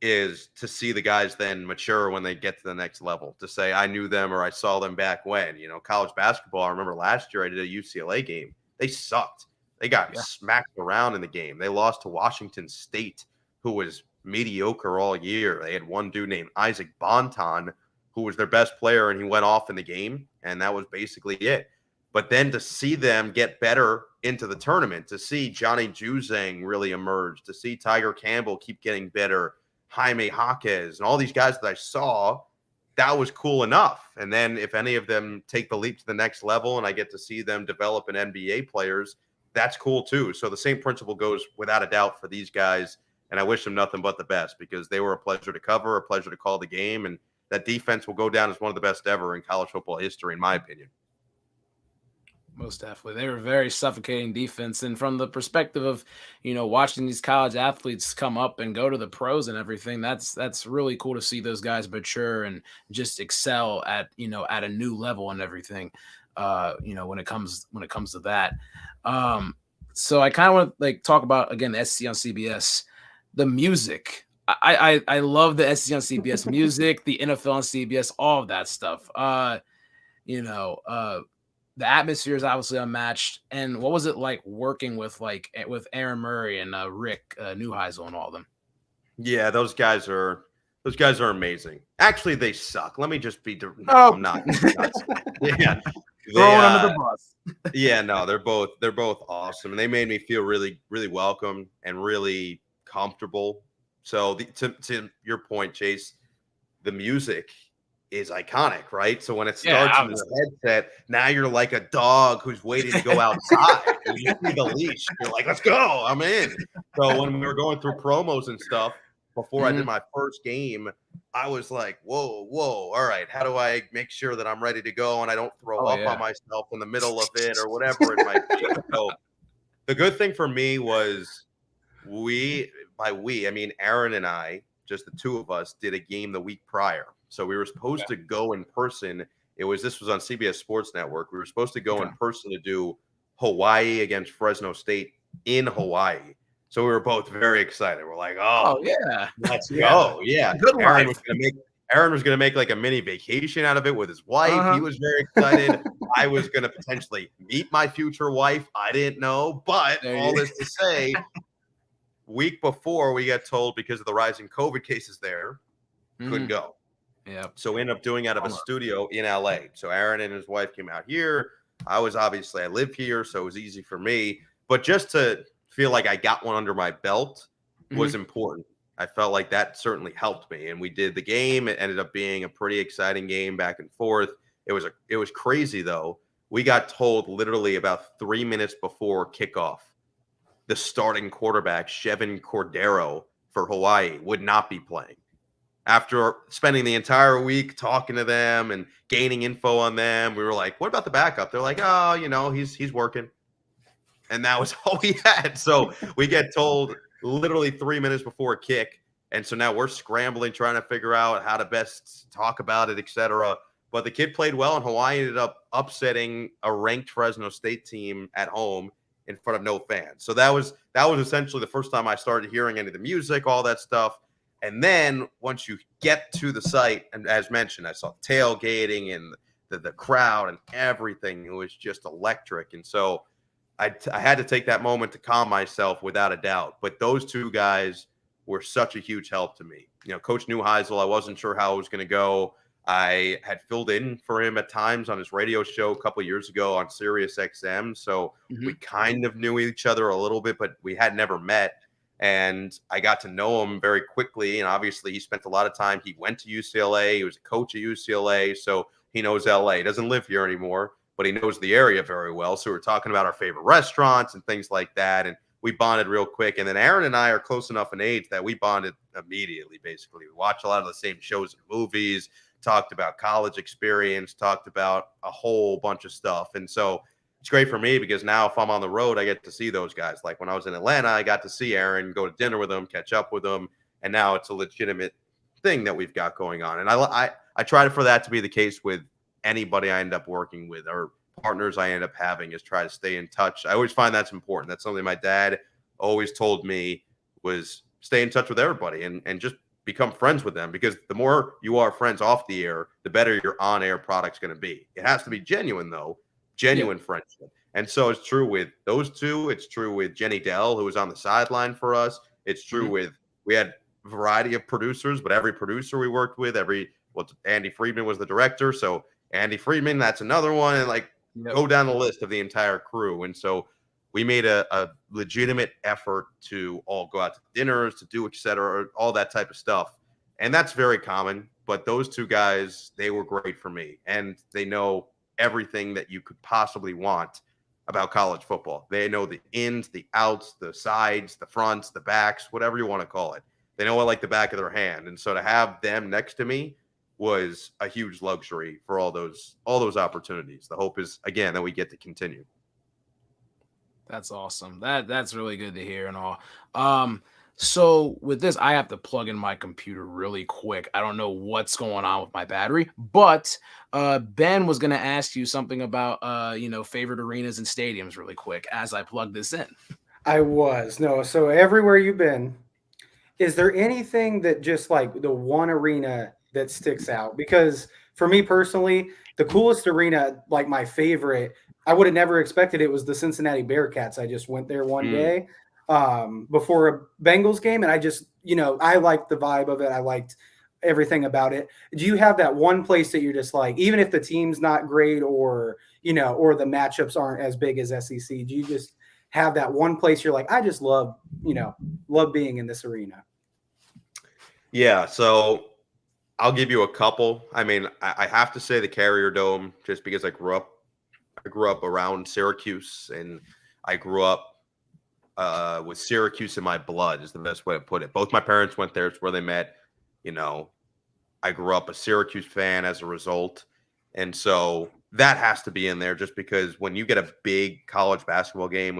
is to see the guys then mature when they get to the next level, to say I knew them or I saw them back when. College basketball, I remember last year I did a UCLA game. They sucked. They got smacked around in the game. They lost to Washington State, who was mediocre all year. They had one dude named Isaac Bonton, who was their best player, and he went off in the game, and that was basically it. But then to see them get better into the tournament, to see Johnny Juzang really emerge, to see Tiger Campbell keep getting better, Jaime Jaquez, and all these guys that I saw, that was cool enough. And then if any of them take the leap to the next level and I get to see them develop in NBA players, that's cool too. So the same principle goes without a doubt for these guys. And I wish them nothing but the best because they were a pleasure to cover, a pleasure to call the game. And that defense will go down as one of the best ever in college football history, in my opinion. Most definitely. They were very suffocating defense. And from the perspective of, watching these college athletes come up and go to the pros and everything, that's really cool to see those guys mature and just excel at a new level and everything. When it comes to that. So I kind of want to talk about again the SEC on CBS, the music. I love the SEC on CBS music, the NFL on CBS, all of that stuff. The atmosphere is obviously unmatched. And what was it like working with Aaron Murray and Rick Neuheisel and all of them? Yeah, those guys are amazing. Actually, they suck. Let me just be. No, I'm not. Yeah, throwing under the bus. Yeah, no, they're both awesome, and they made me feel really, really welcome and really comfortable. So to your point, Chase, the music is iconic, right? So when it starts in the headset, now you're like a dog who's waiting to go outside. And you see the leash, you're like, let's go, I'm in. So when we were going through promos and stuff before I did my first game, I was like, whoa, all right, how do I make sure that I'm ready to go and I don't throw up on myself in the middle of it or whatever it might be? So the good thing for me was I mean Aaron and I, just the two of us, did a game the week prior. So we were supposed to go in person. This was on CBS Sports Network. We were supposed to go in person to do Hawaii against Fresno State in Hawaii. So we were both very excited. We're like, oh yeah, let's go. Yeah. Aaron was gonna make like a mini vacation out of it with his wife. He was very excited. I was gonna potentially meet my future wife. I didn't know, but all this to say, week before we got told because of the rising COVID cases there, couldn't go. Yeah. So we ended up doing out of a studio in LA. So Aaron and his wife came out here. I live here, so it was easy for me. But just to feel like I got one under my belt was important. I felt like that certainly helped me. And we did the game. It ended up being a pretty exciting game back and forth. It was crazy though. We got told literally about 3 minutes before kickoff, the starting quarterback, Chevin Cordero for Hawaii, would not be playing. After spending the entire week talking to them and gaining info on them, we were like, what about the backup? They're like, oh, he's working. And that was all we had. So we get told literally 3 minutes before kick. And so now we're scrambling, trying to figure out how to best talk about it, etc. But the kid played well, and Hawaii ended up upsetting a ranked Fresno State team at home in front of no fans. So that was essentially the first time I started hearing any of the music, all that stuff. And then once you get to the site, and as mentioned, I saw tailgating and the crowd and everything. It was just electric. And so I had to take that moment to calm myself without a doubt. But those two guys were such a huge help to me. Coach Neuheisel, I wasn't sure how it was going to go. I had filled in for him at times on his radio show a couple of years ago on Sirius XM. So we kind of knew each other a little bit, but we had never met. And I got to know him very quickly. And obviously he spent a lot of time. He went to UCLA. He was a coach at UCLA. So he knows LA. He doesn't live here anymore, but he knows the area very well. So we're talking about our favorite restaurants and things like that. And we bonded real quick. And then Aaron and I are close enough in age that we bonded immediately, basically. We watch a lot of the same shows and movies, talked about college experience, talked about a whole bunch of stuff. And so it's great for me because now if I'm on the road, I get to see those guys. Like when I was in Atlanta, I got to see Aaron, go to dinner with him, catch up with him. And now it's a legitimate thing that we've got going on. And I try for that to be the case with anybody I end up working with or partners I end up having, is try to stay in touch. I always find that's important. That's something my dad always told me, was stay in touch with everybody and just become friends with them, because the more you are friends off the air, the better your on-air product's going to be. It has to be genuine though, genuine friendship. And so it's true with those two. It's true with Jenny Dell, who was on the sideline for us. It's true with, we had a variety of producers, but every producer we worked with, Andy Friedman was the director. So Andy Friedman, that's another one. And like, Yep. Go down the list of the entire crew. And so we made a legitimate effort to all go out to dinners, to do et cetera, all that type of stuff. And that's very common. But those two guys, they were great for me. And they know everything that you could possibly want about college football. They know the ins, the outs, the sides, the fronts, the backs, whatever you want to call it. They know it like the back of their hand. And so to have them next to me was a huge luxury for all those opportunities. The hope is, again, that we get to continue. That's awesome. That's really good to hear and all. So with this, I have to plug in my computer really quick. I don't know what's going on with my battery, but Ben was gonna ask you something about favorite arenas and stadiums really quick as I plug this in. I was. No, so everywhere you've been, is there anything that just like the one arena that sticks out? Because for me personally, the coolest arena, like my favorite, I would have never expected it was the Cincinnati Bearcats. I just went there one day before a Bengals game, and I just, I liked the vibe of it. I liked everything about it. Do you have that one place that you're just like, even if the team's not great or the matchups aren't as big as SEC, do you just have that one place you're like, I just love being in this arena? Yeah, so I'll give you a couple. I mean, I have to say the Carrier Dome, just because I grew up around Syracuse, and I grew up with Syracuse in my blood is the best way to put it. Both my parents went there. It's where they met. I grew up a Syracuse fan as a result. And so that has to be in there, just because when you get a big college basketball game,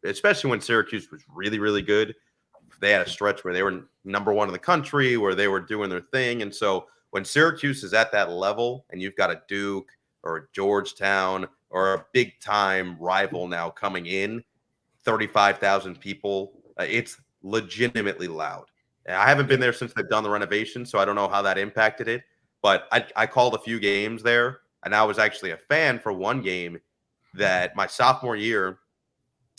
especially when Syracuse was really, really good, they had a stretch where they were number one in the country, where they were doing their thing. And so when Syracuse is at that level and you've got a Duke or a Georgetown or a big time rival now coming in, 35,000 people, it's legitimately loud. And I haven't been there since they've done the renovation, so I don't know how that impacted it. But I called a few games there, and I was actually a fan for one game that my sophomore year,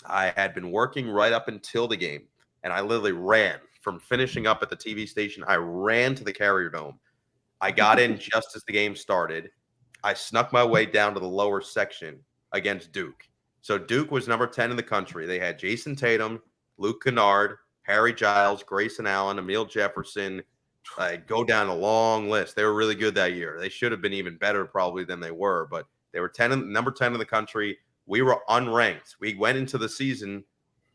I had been working right up until the game. And I literally ran from finishing up at the TV station. I ran to the Carrier Dome. I got in just as the game started. I snuck my way down to the lower section against Duke. So Duke was number 10 in the country. They had Jason Tatum, Luke Kennard, Harry Giles, Grayson Allen, Emil Jefferson. Go down a long list. They were really good that year. They should have been even better probably than they were, but they were number 10 in the country. We were unranked. We went into the season.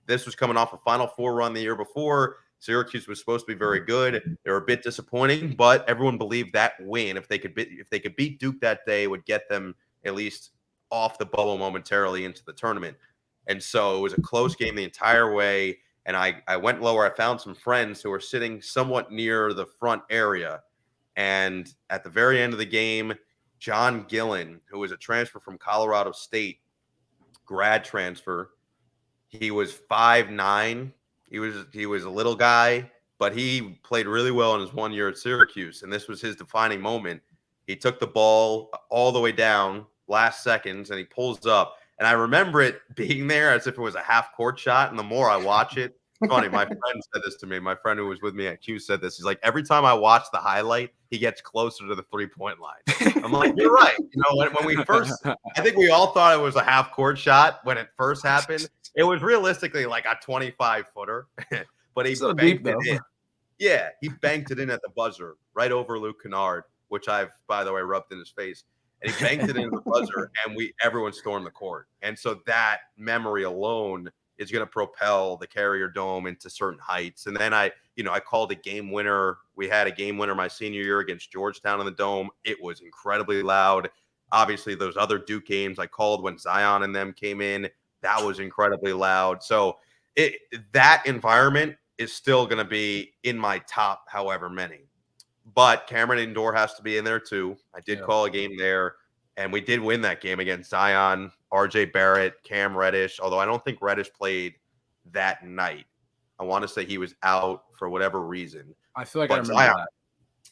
This was coming off a Final Four run the year before. Syracuse was supposed to be very good. They were a bit disappointing, but everyone believed that win, if they could beat Duke that day, would get them at least off the bubble momentarily into the tournament. And so it was a close game the entire way. And I went lower. I found some friends who were sitting somewhat near the front area. And at the very end of the game, John Gillen, who was a transfer from Colorado State, grad transfer, he was 5'9". He was a little guy, but he played really well in his 1 year at Syracuse, and this was his defining moment. He took the ball all the way down last seconds, and he pulls up. And I remember it being there as if it was a half-court shot, and the more I watch it, it's funny, my friend said this to me. My friend who was with me at Q said this. He's like, every time I watch the highlight, he gets closer to the three-point line. I'm like, you're right. When we first – I think we all thought it was a half-court shot when it first happened. It was realistically like a 25-footer, but he so banked deep, it in. Yeah, he banked it in at the buzzer right over Luke Kennard, which I've, by the way, rubbed in his face. And he banked it into the buzzer, and everyone stormed the court. And so that memory alone is going to propel the Carrier Dome into certain heights. And then I called a game winner. We had a game winner my senior year against Georgetown in the Dome. It was incredibly loud. Obviously, those other Duke games I called when Zion and them came in, that was incredibly loud. So that environment is still going to be in my top however many. But Cameron Indoor has to be in there too. I did call a game there, and we did win that game against Zion, RJ Barrett, Cam Reddish, although I don't think Reddish played that night. I want to say he was out for whatever reason. I feel like I remember that.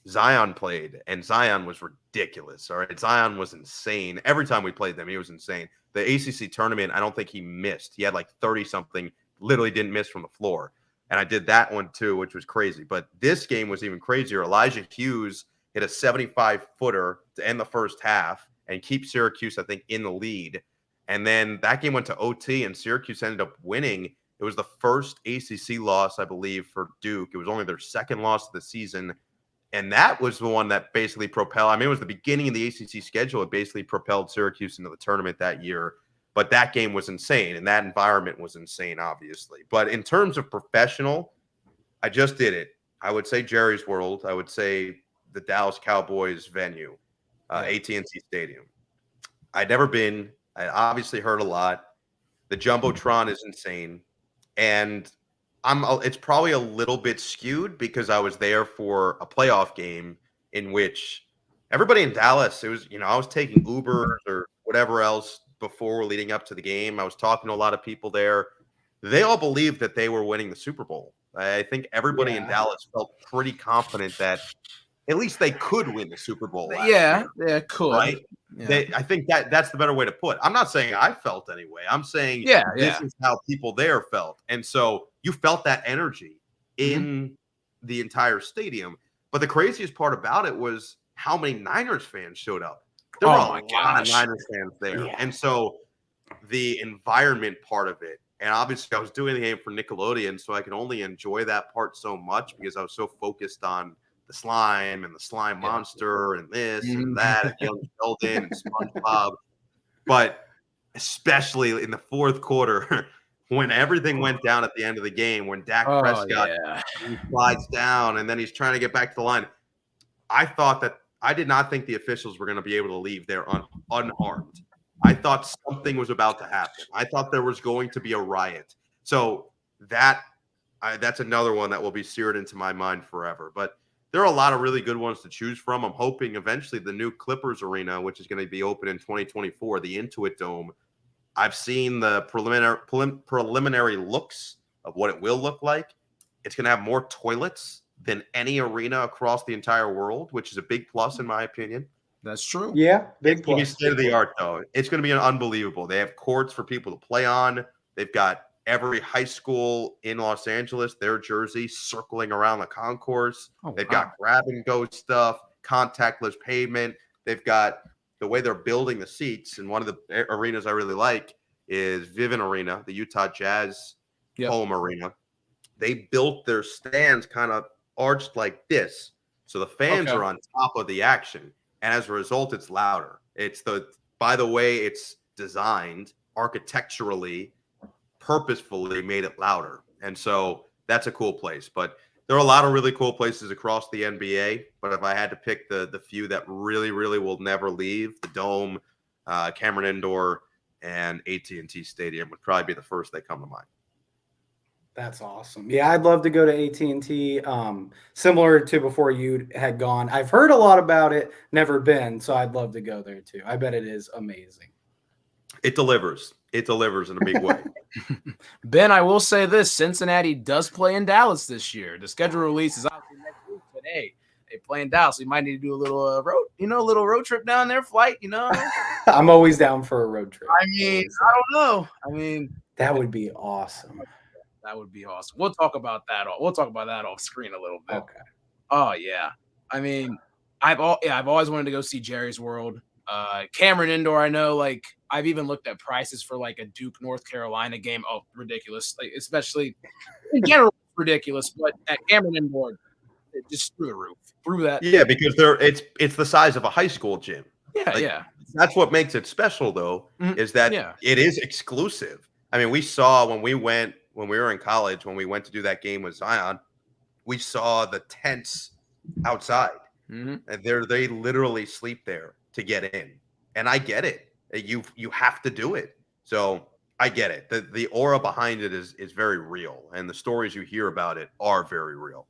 Zion played, and Zion was ridiculous. All right. Zion was insane. Every time we played them, he was insane. The ACC tournament, I don't think he missed. He had like 30-something, literally didn't miss from the floor. And I did that one too, which was crazy. But this game was even crazier. Elijah Hughes hit a 75-footer to end the first half, and keep Syracuse, I think, in the lead. And then that game went to OT, and Syracuse ended up winning. It was the first ACC loss, I believe, for Duke. It was only their second loss of the season. And that was the one that basically propelled. I mean, it was the beginning of the ACC schedule. It basically propelled Syracuse into the tournament that year. But that game was insane, and that environment was insane, obviously. But in terms of professional, I just did it. I would say Jerry's World. I would say the Dallas Cowboys venue, AT&T Stadium. I'd never been. I obviously heard a lot. The Jumbotron is insane. And it's probably a little bit skewed because I was there for a playoff game in which everybody in Dallas, it was, I was taking Ubers or whatever else before leading up to the game. I was talking to a lot of people there. They all believed that they were winning the Super Bowl. I think everybody in Dallas felt pretty confident that at least they could win the Super Bowl. Yeah, could. Right? Yeah. I think that's the better way to put it. I'm not saying I felt anyway. I'm saying this is how people there felt. And so you felt that energy in the entire stadium. But the craziest part about it was how many Niners fans showed up. There were a lot of Niners fans there. Yeah. And so the environment part of it, and obviously I was doing the game for Nickelodeon, so I could only enjoy that part so much because I was so focused on the slime and the slime monster and this and that and Young Sheldon and SpongeBob. But especially in the fourth quarter, when everything went down at the end of the game, when Dak Prescott he slides down and then he's trying to get back to the line, I did not think the officials were going to be able to leave there unharmed. I thought something was about to happen. I thought there was going to be a riot. So that's another one that will be seared into my mind forever. But there are a lot of really good ones to choose from. I'm hoping eventually the new Clippers arena, which is going to be open in 2024, the Intuit Dome. I've seen the preliminary looks of what it will look like. It's going to have more toilets than any arena across the entire world, which is a big plus in my opinion. That's true. Yeah, big plus. It's state of the art though. It's going to be unbelievable. They have courts for people to play on. They've got every high school in Los Angeles, their jersey circling around the concourse. They've got grab and go stuff, contactless pavement. They've got the way they're building the seats. And one of the arenas I really like is Vivint Arena, the Utah Jazz home arena. They built their stands kind of arched like this. So the fans are on top of the action. And as a result, it's louder. By the way, it's designed architecturally, purposefully made it louder. And so that's a cool place. But there are a lot of really cool places across the NBA. But if I had to pick the few that really, really will never leave, the Dome, Cameron Indoor, and AT&T Stadium would probably be the first that come to mind. That's awesome. Yeah, I'd love to go to AT&T. Similar to before you had gone. I've heard a lot about it, never been, so I'd love to go there too. I bet it is amazing. It delivers. It delivers in a big way. Ben, I will say this. Cincinnati does play in Dallas this year. The schedule release is obviously next week today. They play in Dallas. We might need to do a little road trip down there, flight, I'm always down for a road trip. I mean, I don't know. That would be awesome. That would be awesome. We'll talk about that. We'll talk about that off screen a little bit. Okay. Oh yeah. I mean, I've always wanted to go see Jerry's World. Cameron Indoor. I know. I've even looked at prices for a Duke North Carolina game. Oh, ridiculous! Especially in general, ridiculous. But at Cameron Indoor, just through the roof. Through that. Yeah, because it's the size of a high school gym. Yeah. That's what makes it special, though, is that it is exclusive. I mean, we saw when we were in college, when we went to do that game with Zion, we saw the tents outside. And they literally sleep there to get in. And I get it. You have to do it. So I get it. The aura behind it is very real. And the stories you hear about it are very real.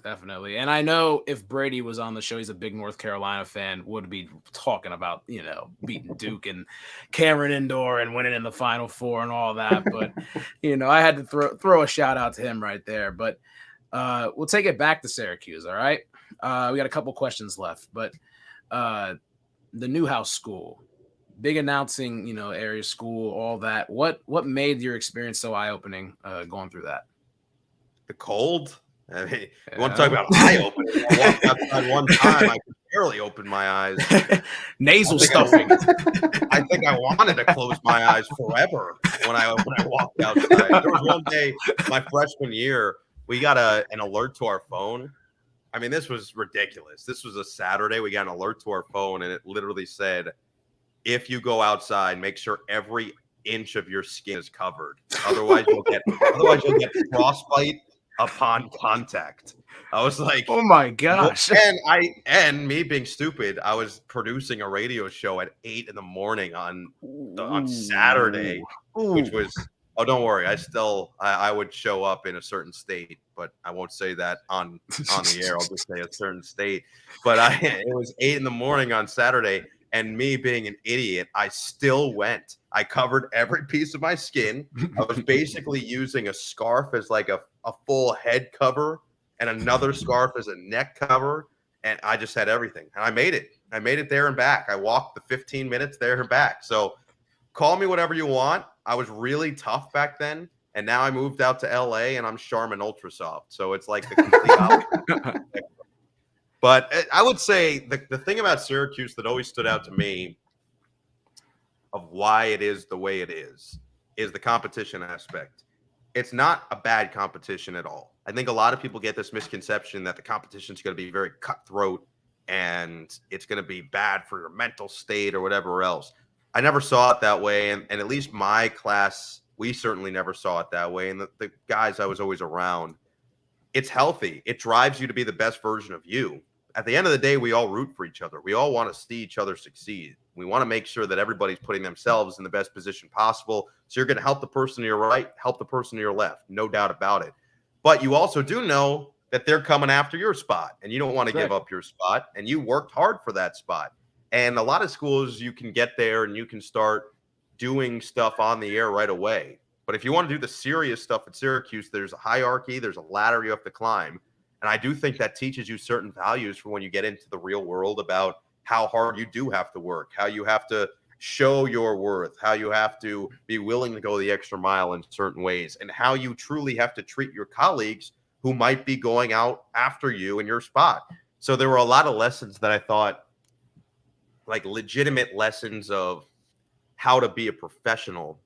Definitely. And I know if Brady was on the show, he's a big North Carolina fan, would be talking about, beating Duke and Cameron Indoor and winning in the Final Four and all that. But, I had to throw a shout out to him right there. But we'll take it back to Syracuse. All right. We got a couple questions left. But the Newhouse School, big announcing, area school, all that. What made your experience so eye-opening going through that? The cold. I mean, you want to talk about eye-opening? I walked outside one time. I could barely opened my eyes. Nasal I think stuffing. I think I wanted to close my eyes forever when I walked outside. There was one day my freshman year, we got an alert to our phone. I mean, this was ridiculous. This was a Saturday. We got an alert to our phone, and it literally said, "If you go outside, make sure every inch of your skin is covered. Otherwise, you'll get frostbite upon contact." I was like, Oh my gosh. and me being stupid, I was producing a radio show at 8 in the morning on Saturday, which was, oh, don't worry, I would show up in a certain state, but I won't say that on the air. I'll just say a certain state. But it was 8 in the morning on Saturday, and me being an idiot, I still went. I covered every piece of my skin. I was basically using a scarf as like a full head cover and another scarf as a neck cover. And I just had everything. And I made it. I made it there and back. I walked the 15 minutes there and back. So call me whatever you want. I was really tough back then. And now I moved out to LA and I'm Charmin Ultra Soft. So it's like the complete opposite. But I would say the thing about Syracuse that always stood out to me of why it is the way it is the competition aspect. It's not a bad competition at all. I think a lot of people get this misconception that the competition is going to be very cutthroat and it's going to be bad for your mental state or whatever else. I never saw it that way. And at least my class, we certainly never saw it that way. And the guys I was always around, it's healthy. It drives you to be the best version of you. At the end of the day, we all root for each other. We all want to see each other succeed. We want to make sure that everybody's putting themselves in the best position possible. So you're going to help the person to your right, help the person to your left, no doubt about it. But you also do know that they're coming after your spot, and you don't want to give up your spot, and you worked hard for that spot. And a lot of schools, you can get there and you can start doing stuff on the air right away. But if you want to do the serious stuff at Syracuse, there's a hierarchy, there's a ladder you have to climb. And I do think that teaches you certain values for when you get into the real world about how hard you do have to work, how you have to show your worth, how you have to be willing to go the extra mile in certain ways, and how you truly have to treat your colleagues who might be going out after you in your spot. So there were a lot of lessons that I thought, like legitimate lessons of how to be a professional,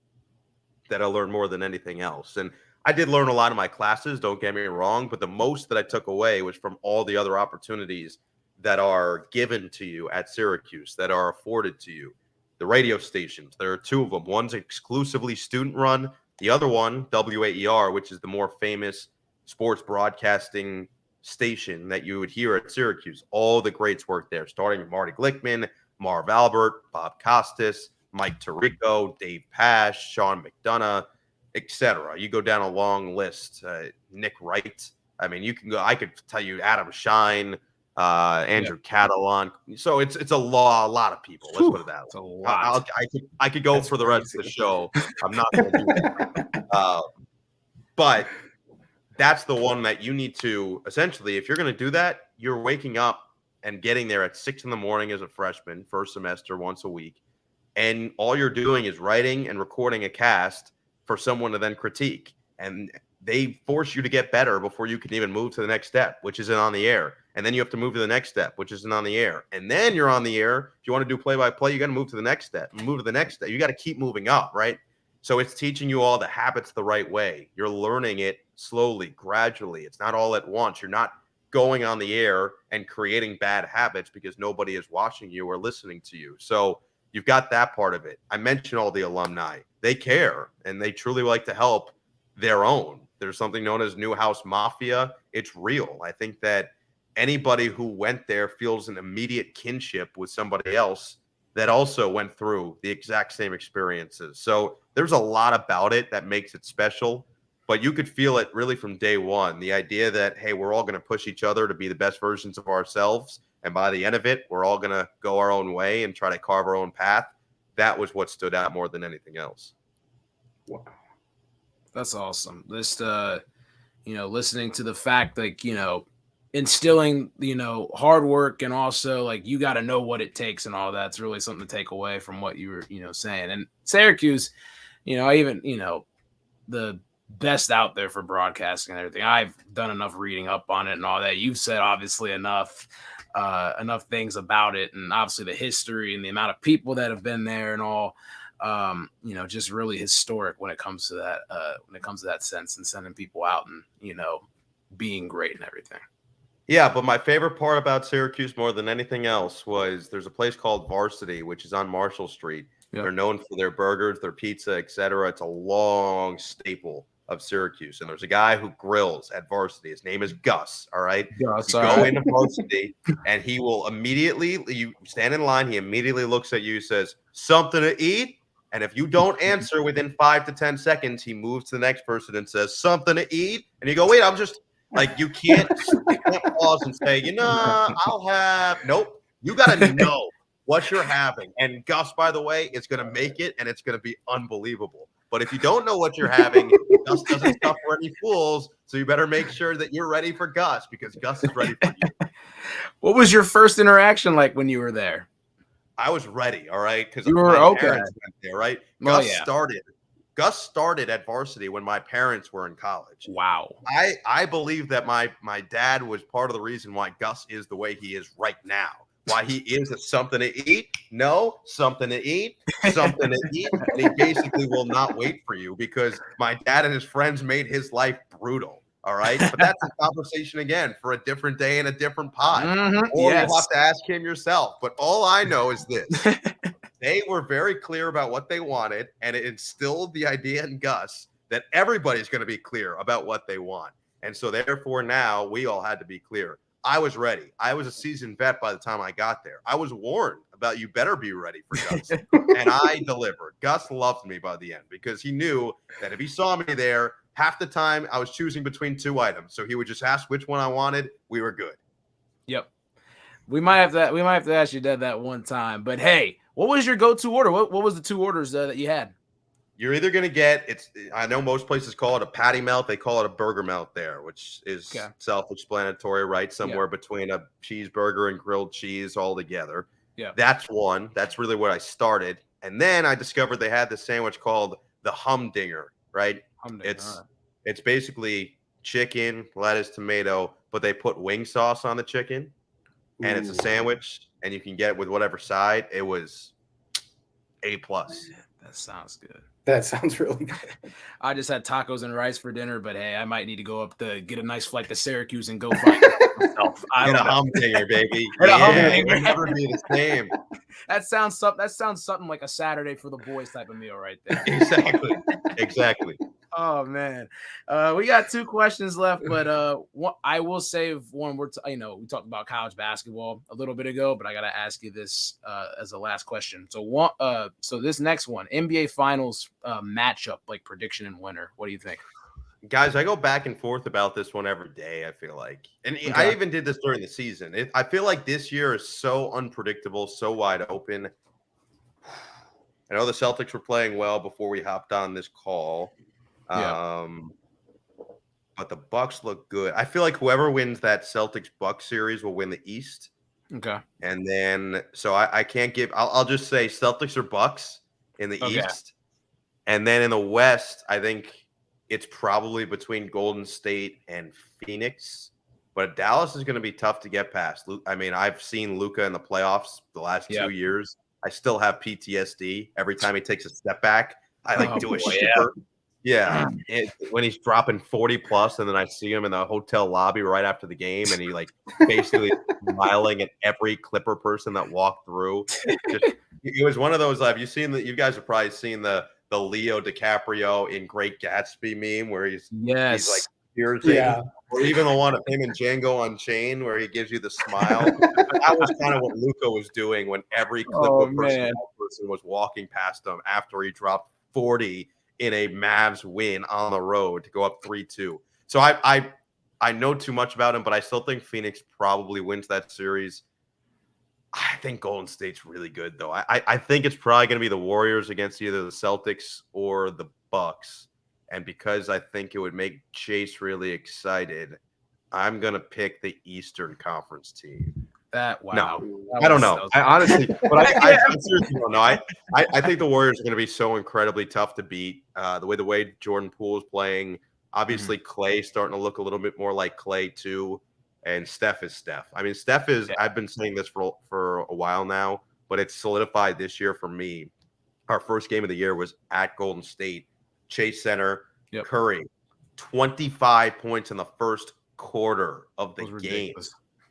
that I learned more than anything else. And I did learn a lot in my classes, don't get me wrong, but the most that I took away was from all the other opportunities that are given to you at Syracuse, that are afforded to you. The radio stations, there are two of them. One's exclusively student run. The other one, WAER, which is the more famous sports broadcasting station that you would hear at Syracuse. All the greats work there, starting with Marty Glickman, Marv Albert, Bob Costas, Mike Tirico, Dave Pash, Sean McDonough, etc. You go down a long list. Nick Wright. I mean, you can go. I could tell you Adam Shine, Andrew Catalan. So it's a lot of people. Let's put it that way. It's a lot. I could go for the rest of the show. I'm not going to do that. But that's the one that you need to essentially, if you're going to do that, you're waking up and getting there at 6 a.m. as a freshman, first semester, once a week. And all you're doing is writing and recording a cast for someone to then critique. And they force you to get better before you can even move to the next step, which isn't on the air. And then you have to move to the next step, which isn't on the air. And then you're on the air. If you want to do play-by-play, you got to move to the next step. Move to the next step. You got to keep moving up, right? So it's teaching you all the habits the right way. You're learning it slowly, gradually. It's not all at once. You're not going on the air and creating bad habits because nobody is watching you or listening to you. So you've got that part of it. I mentioned all the alumni. They care, and they truly like to help their own. There's something known as Newhouse Mafia. It's real. I think that anybody who went there feels an immediate kinship with somebody else that also went through the exact same experiences. So there's a lot about it that makes it special, but you could feel it really from day one. The idea that, hey, we're all going to push each other to be the best versions of ourselves. And by the end of it, we're all going to go our own way and try to carve our own path. That was what stood out more than anything else. Wow. That's awesome. Just, listening to the fact, like, instilling, hard work, and also like, you got to know what it takes and all that's really something to take away from what you were, saying. And Syracuse, I even, the best out there for broadcasting and everything. I've done enough reading up on it and all that. You've said obviously enough things about it, and obviously the history and the amount of people that have been there and all. Just really historic when it comes to that. When it comes to that sense and sending people out and being great and everything. Yeah, but my favorite part about Syracuse more than anything else was there's a place called Varsity, which is on Marshall Street. Yep. They're known for their burgers, their pizza, etc. It's a long staple of Syracuse. And there's a guy who grills at Varsity. His name is Gus, all right? Gus, you go into Varsity, and he will immediately, you stand in line, he immediately looks at you, says, something to eat? And if you don't answer within 5 to 10 seconds, he moves to the next person and says, something to eat? And you go, wait, I'm just... Like you can't pause and say, I'll have. Nope. You got to know what you're having. And Gus, by the way, is going to make it, and it's going to be unbelievable. But if you don't know what you're having, Gus doesn't suffer any fools. So you better make sure that you're ready for Gus, because Gus is ready for you. What was your first interaction like when you were there? I was ready, all right, because you were okay. Parents went there, right? Gus started at Varsity when my parents were in college. Wow. I believe that my dad was part of the reason why Gus is the way he is right now. Why he is a something to eat? No, something to eat, something to eat. And he basically will not wait for you because my dad and his friends made his life brutal. All right. But that's a conversation again for a different day and a different pod. Or you'll have to ask him yourself. But all I know is this. They were very clear about what they wanted, and it instilled the idea in Gus that everybody's going to be clear about what they want. And so therefore now we all had to be clear. I was ready. I was a seasoned vet by the time I got there. I was warned about you better be ready for Gus. And I delivered. Gus loved me by the end because he knew that if he saw me there, half the time I was choosing between two items. So he would just ask which one I wanted. We were good. Yep. We might have to ask you that one time. But hey, what was your go-to order? What was the two orders that you had? You're either going to get I know most places call it a patty melt. They call it a burger melt there, which is self-explanatory, right? Somewhere between a cheeseburger and grilled cheese all together. Yeah. That's one. That's really where I started. And then I discovered they had this sandwich called the humdinger, right? Humdinger. It's basically chicken, lettuce, tomato, but they put wing sauce on the chicken. And it's a sandwich, and you can get it with whatever side. It was A+. That sounds good. That sounds really good. I just had tacos and rice for dinner, but hey, I might need to go up to get a nice flight to Syracuse and go find myself. Get a humdinger, baby. It will never be the same. That sounds something like a Saturday for the boys type of meal right there. Exactly. Oh man, we got two questions left, but I will save one. We talked about college basketball a little bit ago, but I gotta ask you this as a last question. So this next one, NBA Finals matchup, like prediction and winner. What do you think? Guys, I go back and forth about this one every day, I feel like. And I even did this during the season. I feel like this year is so unpredictable, so wide open. I know the Celtics were playing well before we hopped on this call. But the Bucks look good. I feel like whoever wins that Celtics-Bucks series will win the East. Okay. And then, so I can't give – I'll just say Celtics or Bucks in the East. And then in the West, I think – it's probably between Golden State and Phoenix, but Dallas is going to be tough to get past. I mean, I've seen Luka in the playoffs the last 2 years. I still have PTSD every time he takes a step back. I do a shiver. Yeah. When he's dropping 40 plus, and then I see him in the hotel lobby right after the game, and he basically smiling at every Clipper person that walked through. It was one of those. You guys have probably seen the Leo DiCaprio in Great Gatsby meme where he's like piercing, or even the one of him and Django Unchained where he gives you the smile. That was kind of what Luka was doing when every Clipper person was walking past him after he dropped 40 in a Mavs win on the road to go up 3-2. So I know too much about him, but I still think Phoenix probably wins that series. I think Golden State's really good, though. I think it's probably going to be the Warriors against either the Celtics or the Bucks. And because I think it would make Chase really excited, I'm going to pick the Eastern Conference team. Wow. No, I don't know. I honestly, but I seriously don't know. I think the Warriors are going to be so incredibly tough to beat. The way Jordan Poole is playing, obviously Clay starting to look a little bit more like Clay too, and Steph is Steph. I mean, Steph is. I've been saying this for a while now, but it's solidified this year for me. Our first game of the year was at Golden State, Chase Center, Curry, 25 points in the first quarter of the game.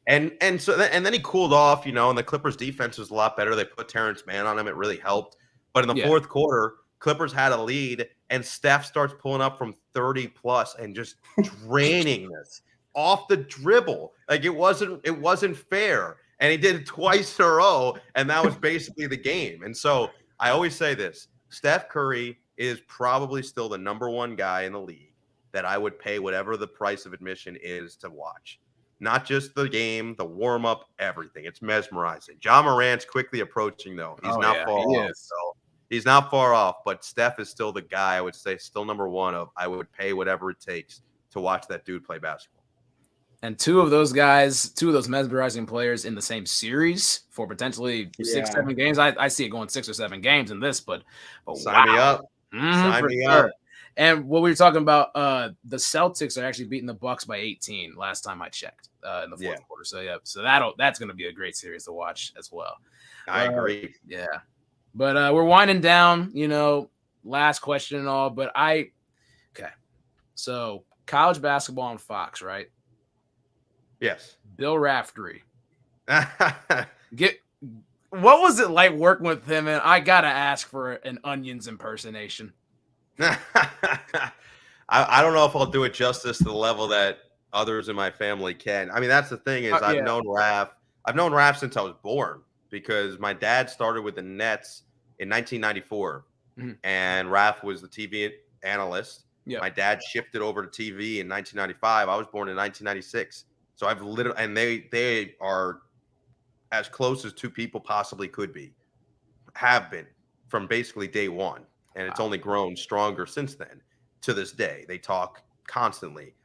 And then he cooled off, and the Clippers defense was a lot better. They put Terrence Mann on him. It really helped. But in the fourth quarter, Clippers had a lead, and Steph starts pulling up from 30 plus and just draining this off the dribble. Like it wasn't fair. And he did it twice in a row, and that was basically the game. And so I always say this: Steph Curry is probably still the number one guy in the league that I would pay whatever the price of admission is to watch. Not just the game, the warm-up, everything. It's mesmerizing. Ja Morant's quickly approaching, though. He's not far off. So he's not far off, but Steph is still the guy, I would say, still number one of I would pay whatever it takes to watch that dude play basketball. And two of those mesmerizing players in the same series for potentially 6-7 games. I see it going 6 or 7 games in this, but sign me up. Sign me up. And what we were talking about, the Celtics are actually beating the Bucks by 18 last time I checked in the fourth quarter. So that's going to be a great series to watch as well. I agree. Yeah, but we're winding down. Last question and all. But okay. So college basketball on Fox, right? Yes. Bill Raftery. What was it like working with him? And I gotta ask for an Onions impersonation. I don't know if I'll do it justice to the level that others in my family can. I mean, that's the thing is I've known Raph since I was born because my dad started with the Nets in 1994, and Raph was the TV analyst. Yep. My dad shifted over to TV in 1995. I was born in 1996, so I've literally, and they are as close as two people possibly could be, have been from basically day one. And it's only grown stronger since then to this day. They talk constantly.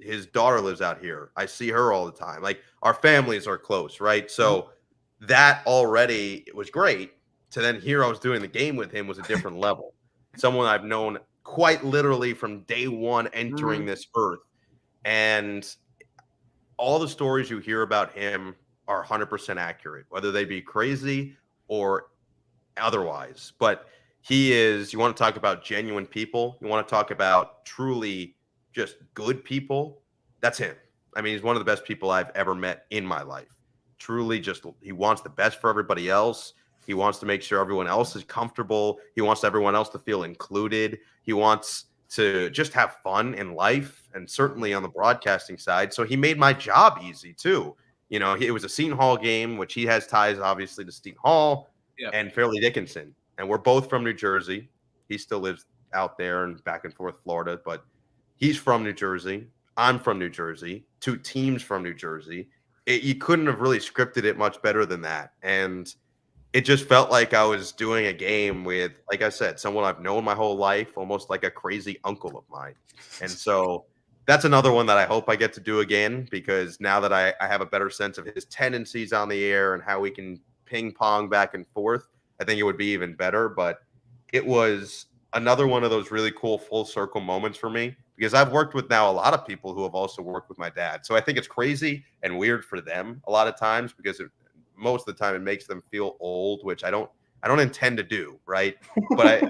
His daughter lives out here. I see her all the time. Like our families are close, right? So that already was great. To then hear I was doing the game with him was a different level. Someone I've known quite literally from day one entering this earth. And all the stories you hear about him are 100% accurate, whether they be crazy or otherwise. But you want to talk about genuine people. You want to talk about truly just good people. That's him. I mean, he's one of the best people I've ever met in my life. Truly he wants the best for everybody else. He wants to make sure everyone else is comfortable. He wants everyone else to feel included. He wants to just have fun in life and certainly on the broadcasting side. So he made my job easy too. It was a Seton Hall game, which he has ties obviously to Seton Hall and Fairleigh Dickinson. And we're both from New Jersey. He still lives out there and back and forth Florida, but he's from New Jersey. I'm from New Jersey. Two teams from New Jersey. You couldn't have really scripted it much better than that. And it just felt like I was doing a game with, like I said, someone I've known my whole life, almost like a crazy uncle of mine. And so that's another one that I hope I get to do again, because now that I have a better sense of his tendencies on the air and how we can ping pong back and forth, I think it would be even better. But it was another one of those really cool full circle moments for me, because I've worked with now a lot of people who have also worked with my dad. So I think it's crazy and weird for them a lot of times, because most of the time it makes them feel old, which I don't intend to do, right? But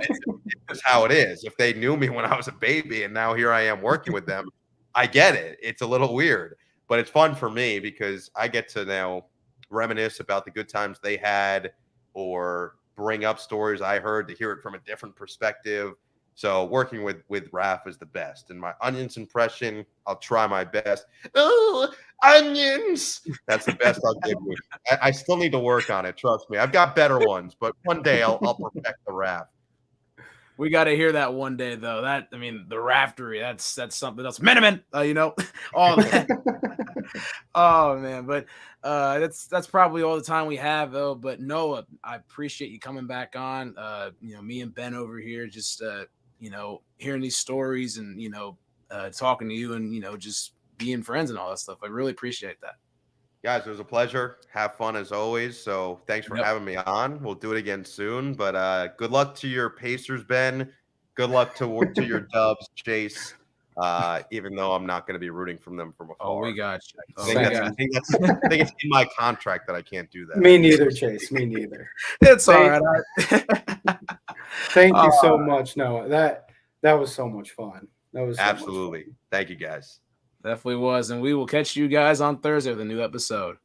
it's how it is. If they knew me when I was a baby and now here I am working with them, I get it. It's a little weird, but it's fun for me because I get to now reminisce about the good times they had or bring up stories I heard to hear it from a different perspective. So working with Raph is the best. And my Onions impression, I'll try my best. Oh, onions! That's the best I'll give you. I still need to work on it. Trust me. I've got better ones, but one day I'll perfect the Raph. We got to hear that one day, though. The Raftery, that's something else. Miniman, all that. Oh man, but that's probably all the time we have, though. But Noah, I appreciate you coming back on. Me and Ben over here, just hearing these stories and talking to you and just being friends and all that stuff. I really appreciate that. Guys, it was a pleasure. Have fun as always. So thanks for having me on. We'll do it again soon. But good luck to your Pacers, Ben. Good luck to your Dubs, Chase. Even though I'm not going to be rooting from them from afar. Oh, we got you. I think it's in my contract that I can't do that. Me neither, Chase. Me neither. It's all right. Thank you so much, Noah. That was so much fun. That was so absolutely. Thank you, guys. Definitely was. And we will catch you guys on Thursday with a new episode.